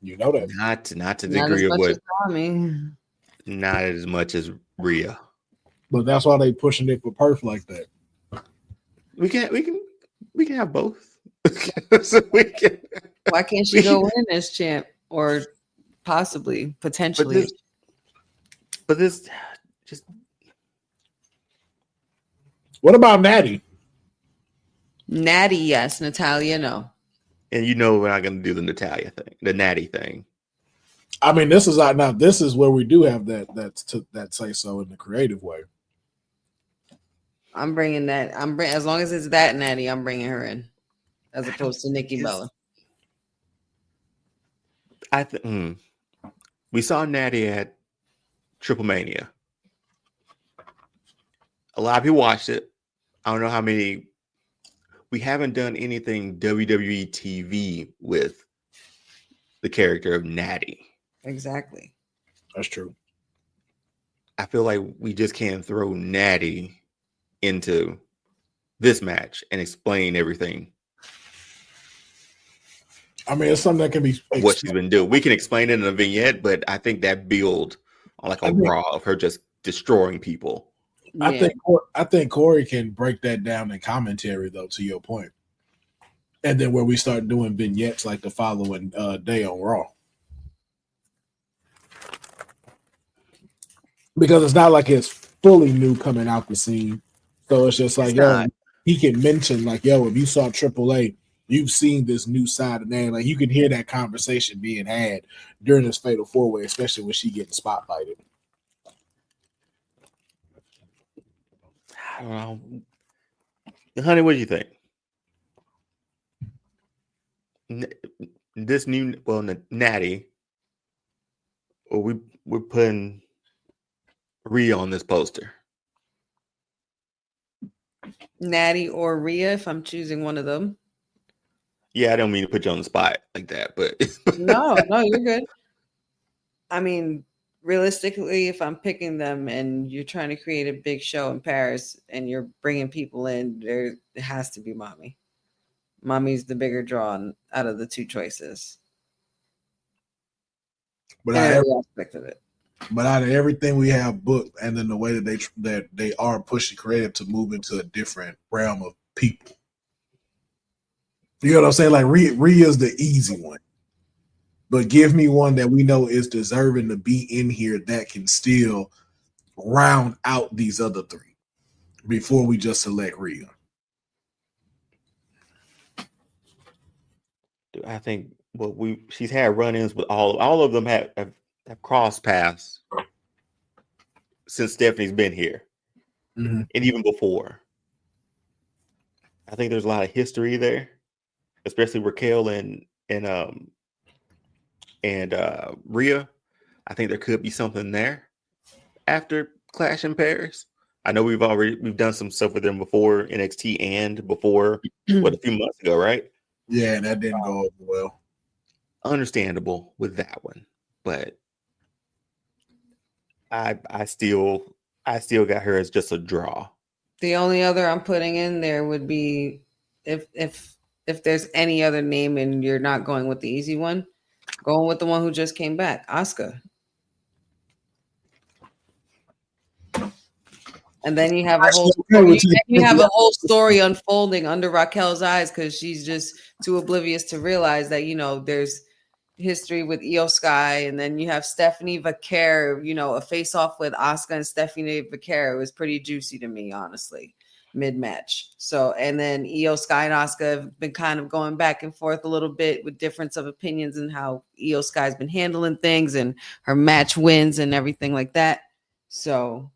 You know that. Not to the degree of what. Not as much as Rhea. But that's why they pushing it for Perth like that. We can have both. So why can't she go in as champ or possibly, potentially. But this just. What about Natty? Natty, yes. Natalia, no. And you know we're not going to do the Natalia thing, the Natty thing. I mean, this is now. This is where we do have that say so in the creative way. I'm bringing that. As long as it's that Natty, I'm bringing her in, as opposed to Nikki Bella. We saw Natty at Triple Mania. A lot of people watched it. I don't know how many. We haven't done anything WWE TV with the character of Natty. Exactly. That's true. I feel like we just can't throw Natty into this match and explain everything. I mean, it's something that can be what she's been doing. We can explain it in a vignette, but I think that build on like a raw of her just destroying people. Yeah. I think Corey can break that down in commentary, though, to your point. And then where we start doing vignettes like the following day on Raw. Because it's not like it's fully new coming out the scene. So it's just like, he can mention like, if you saw AAA, you've seen this new side of Natty. Like you can hear that conversation being had during this Fatal 4-Way, especially when she getting spotlighted. I don't know. Honey, what do you think? This new, Natty, or we're putting Rhea on this poster. Natty or Rhea, if I'm choosing one of them. Yeah, I don't mean to put you on the spot like that, but no, you're good. I mean, realistically, if I'm picking them and you're trying to create a big show in Paris and you're bringing people in, there has to be Mommy. Mommy's the bigger draw out of the two choices. But every aspect of it. But out of everything we have booked, and then the way that they are pushing creative to move into a different realm of people. You know what I'm saying? Like Rhea's the easy one. But give me one that we know is deserving to be in here that can still round out these other three before we just select Rhea. I think she's had run-ins with all of them have crossed paths since Stephanie's been here, and even before. I think there's a lot of history there, especially Raquel and Rhea. I think there could be something there after Clash in Paris. I know we've done some stuff with them before NXT and before a few months ago, right? Yeah, and that didn't go over well. Understandable with that one, but I still got her as just a draw. The only other I'm putting in there would be if there's any other name and you're not going with the easy one, going with the one who just came back, Asuka. And then you have a whole story unfolding under Raquel's eyes because she's just too oblivious to realize that, there's history with Io Sky, and then you have Stephanie Vaquer, a face-off with Asuka and Stephanie Vaquer. It was pretty juicy to me, honestly, mid-match. So, and then Io Sky and Asuka have been kind of going back and forth a little bit with difference of opinions and how Io Sky's been handling things and her match wins and everything like that. So,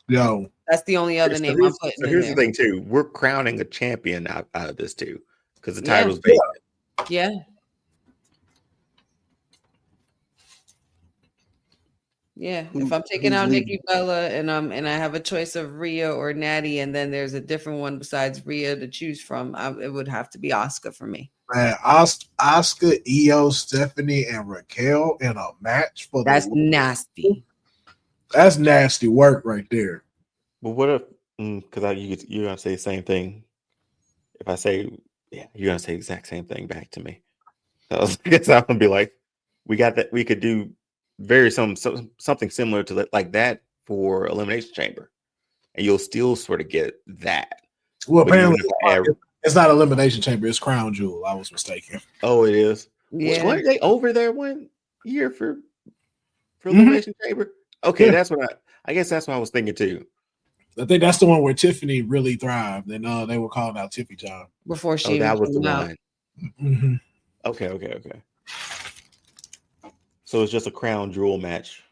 that's the only other name I'm putting in there. Here's the thing, too. We're crowning a champion out of this, too, because the title's vacant. Yeah. Yeah. If I'm taking out Nikki Bella and I have a choice of Rhea or Natty, and then there's a different one besides Rhea to choose from, it would have to be Asuka for me. Man, Asuka, Io, Stephanie, and Raquel in a match for that's nasty. That's nasty work right there. But what if, because you're going to say the same thing. If I say, you're going to say the exact same thing back to me. So I guess I'm going to be like, we got that. We could do something similar to that, like that for Elimination Chamber. And you'll still sort of get that. Well, apparently it's not Elimination Chamber. It's Crown Jewel. I was mistaken. Oh, it is? Yeah. Weren't they over there one year for for Elimination Chamber? Okay, Yeah. that's what I guess that's what I was thinking too. I think that's the one where Tiffany really thrived, and they were calling out Tiffy John. Before she Oh, even that was the came out. one. Mm-hmm. Okay. So it's just a crown jewel match.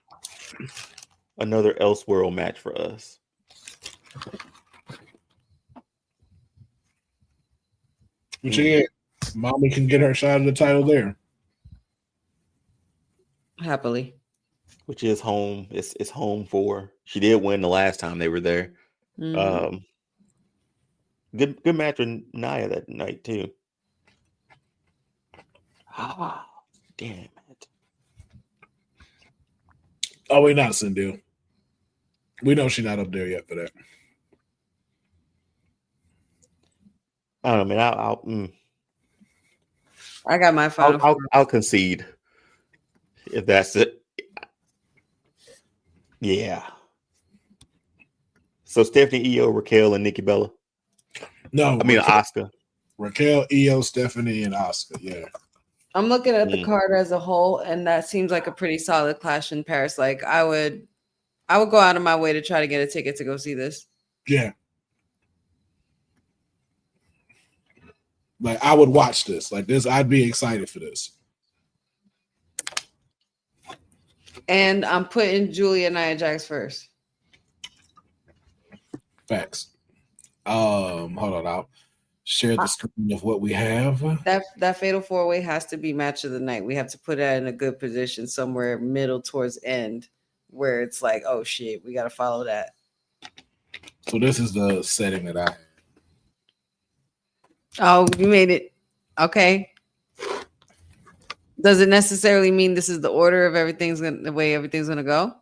Another Elseworld match for us. But yeah, Mommy can get her shot of the title there. Happily. Which is home. It's home for. She did win the last time they were there. Mhm. Good match with Nia that night too. Ah, damn it. Oh, wait, not Sindhu. We know she's not up there yet for that. I don't know, man. I got my final. I'll concede if that's it. Yeah. So Stephanie, Io, Raquel, and Nikki Bella. No, I mean Asuka. Raquel, Io, Stephanie, and Asuka. Yeah. I'm looking at the card as a whole, and that seems like a pretty solid clash in Paris. Like I would go out of my way to try to get a ticket to go see this. Yeah. Like I would watch this. Like this, I'd be excited for this. And I'm putting Julia Nia Jax first. Facts. Hold on, I'll share the screen of what we have. That fatal 4-way has to be match of the night. We have to put that in a good position somewhere middle towards end where it's like, oh shit, we got to follow that. So this is the setting that I had. Oh, you made it. Okay. Does it necessarily mean this is the order of the way everything's gonna go?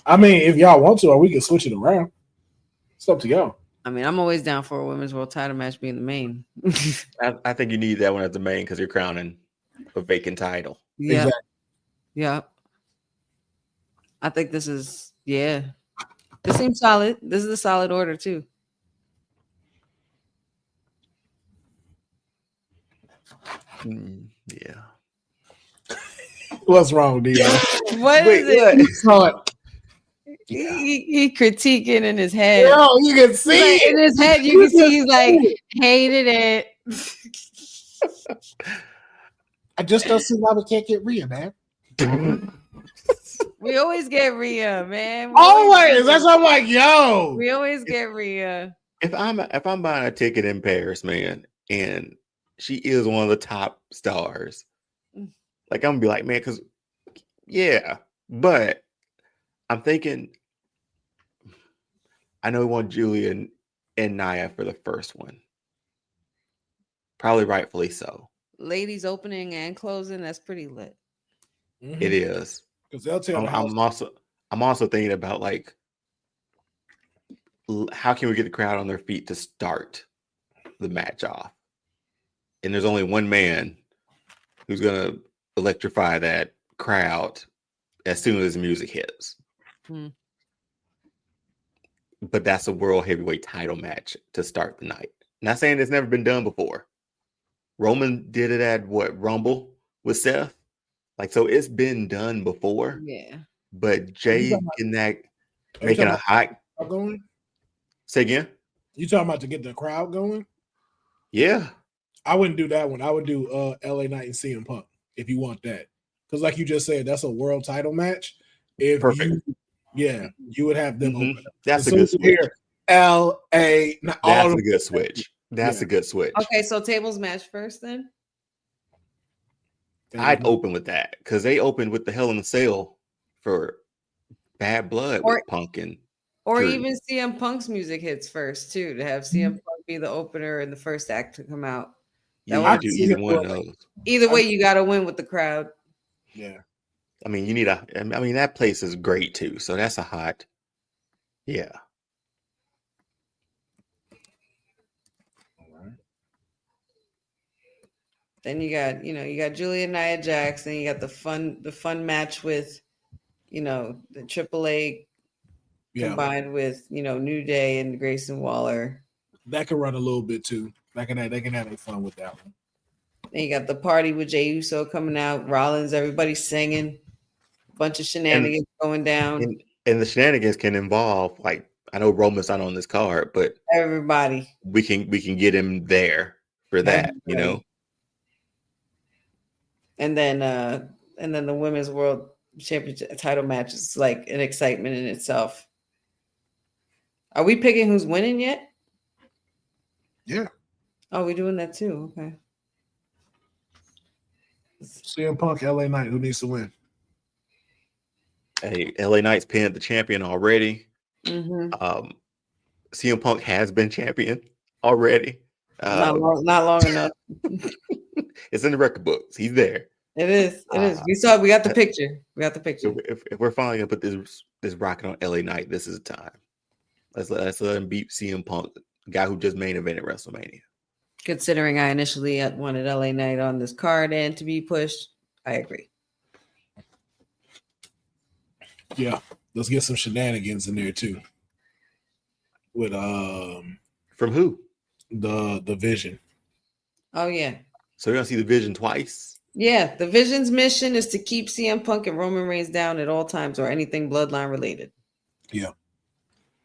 I mean, if y'all want to, or we can switch it around. It's up to y'all. I mean, I'm always down for a women's world title match being the main. I think you need that one as the main because you're crowning a vacant title. Yeah. Exactly. Yeah. I think this is, yeah. This seems solid. This is a solid order, too. Yeah. What's wrong, Deonne? What is it? What? He critiquing in his head. Yo, you can see like, it. In his head, you can see he's like, hated it. I just don't see why we can't get Rhea, man. We always get Rhea, man. Always. That's why I'm like, yo. We always get Rhea. If I'm buying a ticket in Paris, man, and she is one of the top stars, like I'm gonna be like, man, because yeah, but I'm thinking I know we want Julia and Nia for the first one. Probably rightfully so. Ladies opening and closing, that's pretty lit. Mm-hmm. It is. Because they'll tell I'm also thinking about like how can we get the crowd on their feet to start the match off? And there's only one man who's gonna electrify that crowd as soon as the music hits. But that's a world heavyweight title match to start the night. Not saying it's never been done before. Roman did it at Rumble with Seth. Like, so it's been done before. Yeah. But Jay in that making a hot going. Say again? You talking about to get the crowd going? Yeah. I wouldn't do that one. I would do LA Knight and CM Punk if you want that. Because like you just said, that's a world title match. If Perfect. You would have them open up. That's a good switch. LA. That's a good switch. That's a good switch. Okay, so tables match first then? I'd open with that because they opened with the Hell in a Cell for Bad Blood with Punk and or Drew. even CM Punk's music hits first too, to have CM Punk be the opener and the first act to come out. You do either one of those. Either way, you got to win with the crowd. Yeah. I mean, you need that place is great too. So that's a hot. Yeah. Then you got Julia Nia Jax, and you got the fun match with, the AAA combined with, New Day and Grayson Waller. That can run a little bit too. They can have fun with that one. Then you got the party with Jey Uso coming out, Rollins, everybody singing, bunch of shenanigans going down. And the shenanigans can involve, like, I know Roman's not on this card, but Everybody. we can get him there for that, you know. And then the women's world championship title match is like an excitement in itself. Are we picking who's winning yet? Yeah. Oh, we're doing that too. Okay. CM Punk, LA Knight, who needs to win? Hey, LA Knight's pinned the champion already. Mm-hmm. CM Punk has been champion already. Not long enough. It's in the record books. He's there. It is. We saw it. We got the picture. If we're finally gonna put this rocket on LA Knight, this is the time. Let's let him beat CM Punk, the guy who just main evented WrestleMania. Considering I initially wanted LA Knight on this card and to be pushed, I agree. Yeah, let's get some shenanigans in there too. With from who? The Vision. Oh yeah. So you're gonna see the Vision twice? Yeah, the Vision's mission is to keep CM Punk and Roman Reigns down at all times or anything bloodline related. Yeah.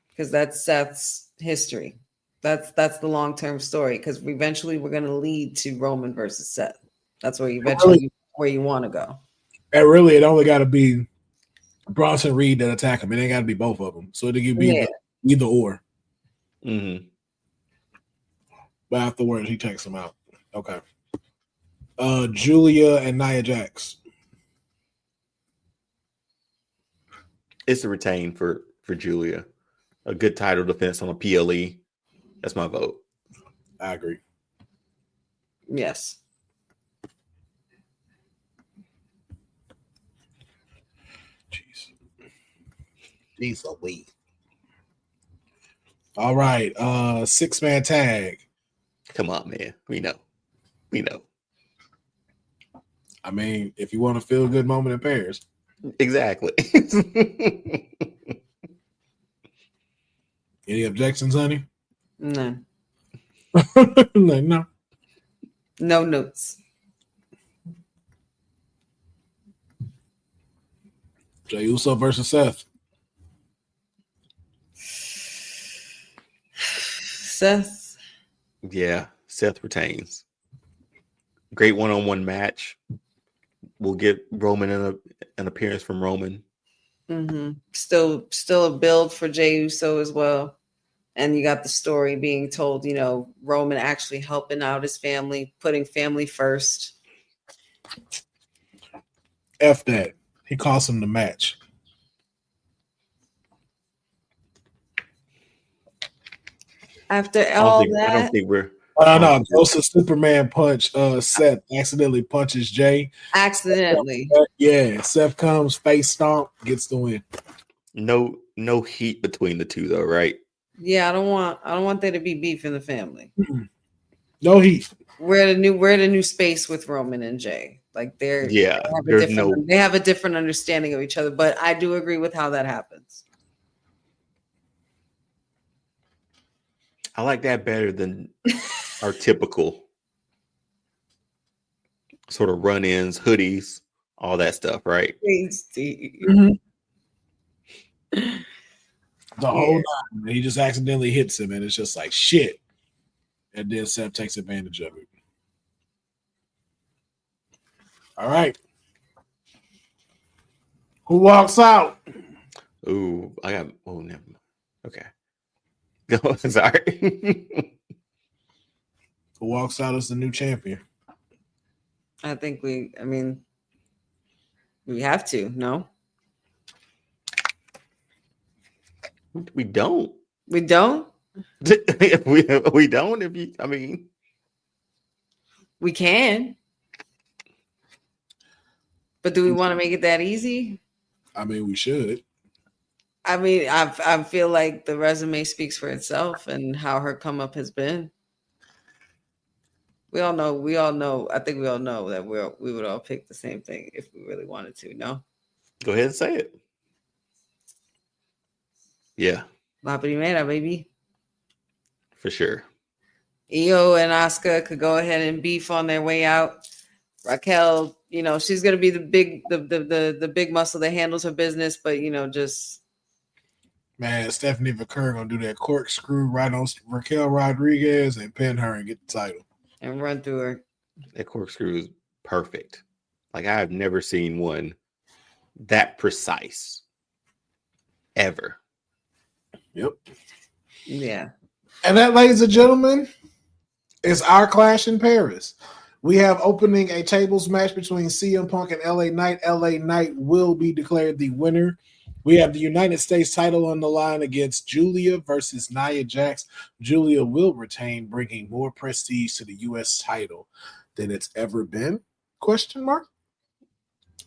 Because that's Seth's history. That's the long-term story. Because eventually we're gonna lead to Roman versus Seth. That's where you want to go. And really, it only got to be Bronson Reed that attack him. It ain't got to be both of them. So it could be either or. Mm-hmm. But afterwards, he takes him out. Okay. Julia and Nia Jax. It's a retain for Julia. A good title defense on a PLE. That's my vote. I agree. Yes. Jeez. Lee. All right. 6-man tag. Come on, man. We know. I mean, if you want to feel a good moment in pairs. Exactly. Any objections, honey? None. No. No notes. Jey Uso versus Seth. Seth. Yeah, Seth retains. Great one-on-one match. We'll get Roman an appearance from Roman. Mm-hmm. Still a build for Jey Uso as well. And you got the story being told, Roman actually helping out his family, putting family first. F that. He cost him the match. After all that, I don't think we're. No. Joseph Superman punch. Seth accidentally punches Jay. Accidentally. Yeah. Seth comes face stomp, gets the win. No heat between the two though, right? Yeah, I don't want there to be beef in the family. No heat. We're at a new space with Roman and Jay. Like they have a different understanding of each other. But I do agree with how that happens. I like that better than our typical sort of run-ins, hoodies, all that stuff, right? Mm-hmm. The whole time, he just accidentally hits him, and it's just like shit. And then Seth takes advantage of it. All right. Who walks out? Ooh, never mind. Okay. Go, sorry. Who walks out as the new champion? I think we have to, no? We don't. We don't? we don't, we can. But do we want to make it that easy? I mean, we should. I mean, I feel like the resume speaks for itself and how her come up has been. We all know. I think we all know that we would all pick the same thing if we really wanted to. No. Go ahead and say it. Yeah. La primera, baby. For sure. Io and Asuka could go ahead and beef on their way out. Raquel, she's gonna be the big muscle that handles her business, but just Man, Stephanie Vaquer gonna do that corkscrew right on Raquel Rodriguez and pin her and get the title. And run through her. That corkscrew is perfect. Like I've never seen one that precise ever. Yep. Yeah. And that, ladies and gentlemen, is our Clash in Paris. We have opening a tables match between CM Punk and LA Knight. LA Knight will be declared the winner. We have the United States title on the line against Julia versus Nia Jax. Julia will retain, bringing more prestige to the U.S. title than it's ever been? Question mark.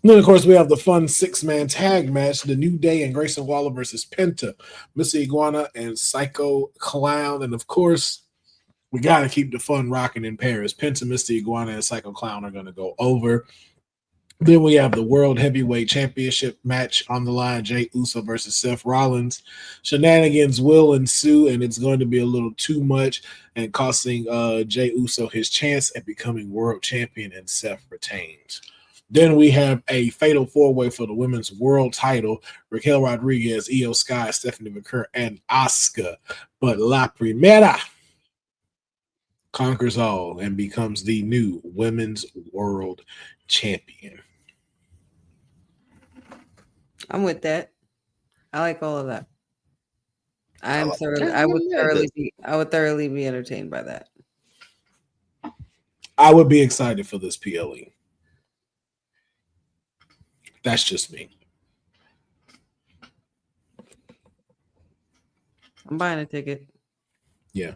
And then, of course, we have the fun 6-man tag match, The New Day and Grayson Waller versus Penta, Missy Iguana, and Psycho Clown. And, of course, we got to keep the fun rocking in Paris. Penta, Missy Iguana, and Psycho Clown are going to go over. Then we have the World Heavyweight Championship match on the line, Jey Uso versus Seth Rollins. Shenanigans will ensue, and it's going to be a little too much and costing Jey Uso his chance at becoming world champion, and Seth retains. Then we have a fatal 4-way for the women's world title, Raquel Rodriguez, Io Sky, Stephanie Vaquer, and Asuka. But La Primera conquers all and becomes the new women's world champion. I'm with that. I like all of that. I would thoroughly be entertained by that. I would be excited for this PLE. That's just me. I'm buying a ticket. Yeah.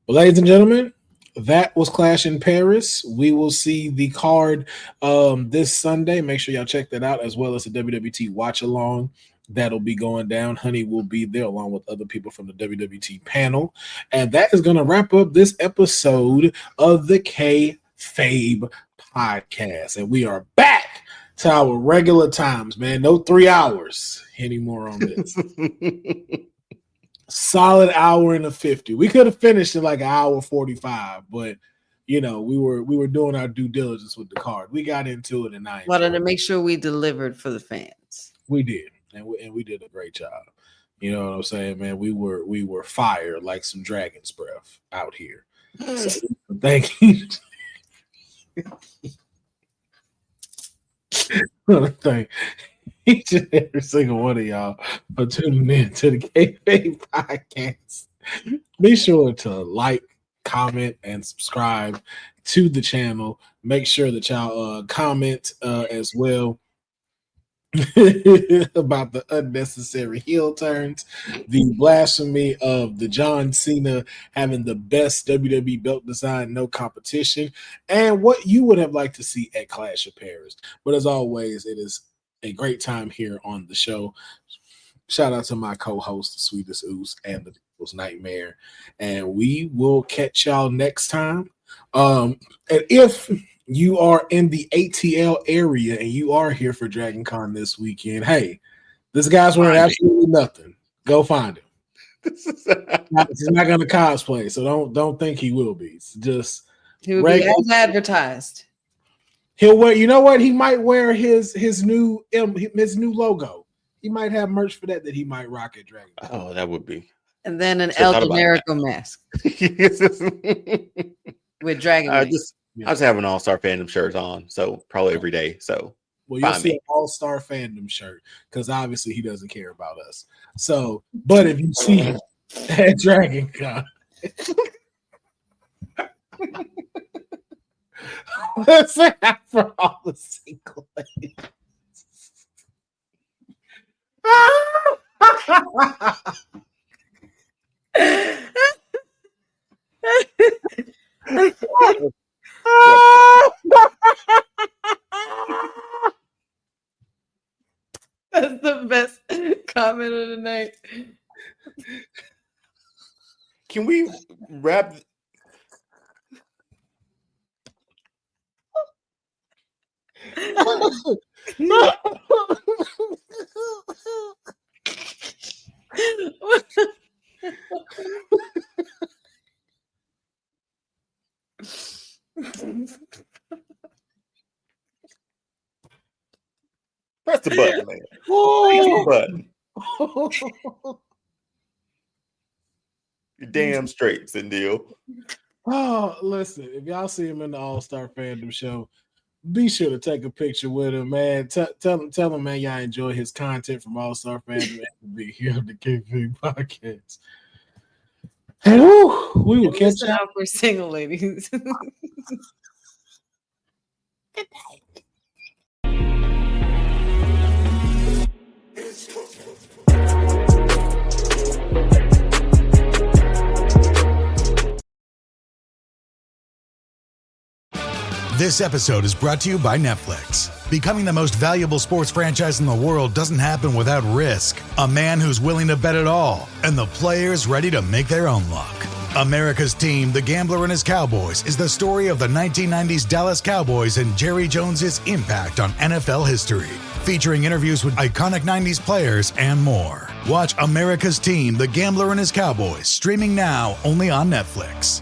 Well, ladies and gentlemen, that was Clash in Paris. We will see the card this Sunday. Make sure y'all check that out, as well as the WWT watch along. That'll be going down. Honey will be there along with other people from the WWT panel. And that is going to wrap up this episode of the Kayfabe Podcast. And we are back to our regular times, man. No 3 hours anymore on this. Solid hour and a 50. We could have finished in like an hour 45, but we were doing our due diligence with the card. We got into it, and I wanted to make sure we delivered for the fans. We did, and we did a great job. You know what I'm saying, man? We were fire like some dragon's breath out here. So, thank you. Thank each and every single one of y'all for tuning in to the Kayfabe Podcast. Be sure to like, comment, and subscribe to the channel. Make sure that y'all comment as well about the unnecessary heel turns, the blasphemy of the John Cena having the best WWE belt design, no competition, and what you would have liked to see at Clash of Paris. But as always, it is a great time here on the show. Shout out to my co-host, the Sweetest Oos and the People's Nightmare. And we will catch y'all next time. And if you are in the ATL area and you are here for Dragon Con this weekend, hey, this guy's wearing absolutely nothing. Go find him. He's not going to cosplay, so don't think he will be. It's just he will be as advertised. He'll wear. You know what? He might wear his new logo. He might have merch for that he might rock at Dragon Con. Oh, that would be. And then an El Generico mask with Dragon. I just have an All-Star Fandom shirt on, so probably every day. So you'll see an All-Star Fandom shirt because obviously he doesn't care about us. So, but if you see him at Dragon Con. Let's say that for all the single ladies. That's the best comment of the night. Can we wrap? the button, man. Press the button. You're damn straight, Cindy. Oh, listen, if y'all see him in the All-Star Fandom show, be sure to take a picture with him, man. Tell him, man, y'all enjoy his content from All-Star Fandom and be here on the Kayfabe Podcast. And we will catch out for single ladies. This episode is brought to you by Netflix. Becoming the most valuable sports franchise in the world doesn't happen without risk. A man who's willing to bet it all, and the players ready to make their own luck. America's Team, The Gambler and His Cowboys, is the story of the 1990s Dallas Cowboys and Jerry Jones's impact on NFL history. Featuring interviews with iconic 90s players and more. Watch America's Team, The Gambler and His Cowboys, streaming now only on Netflix.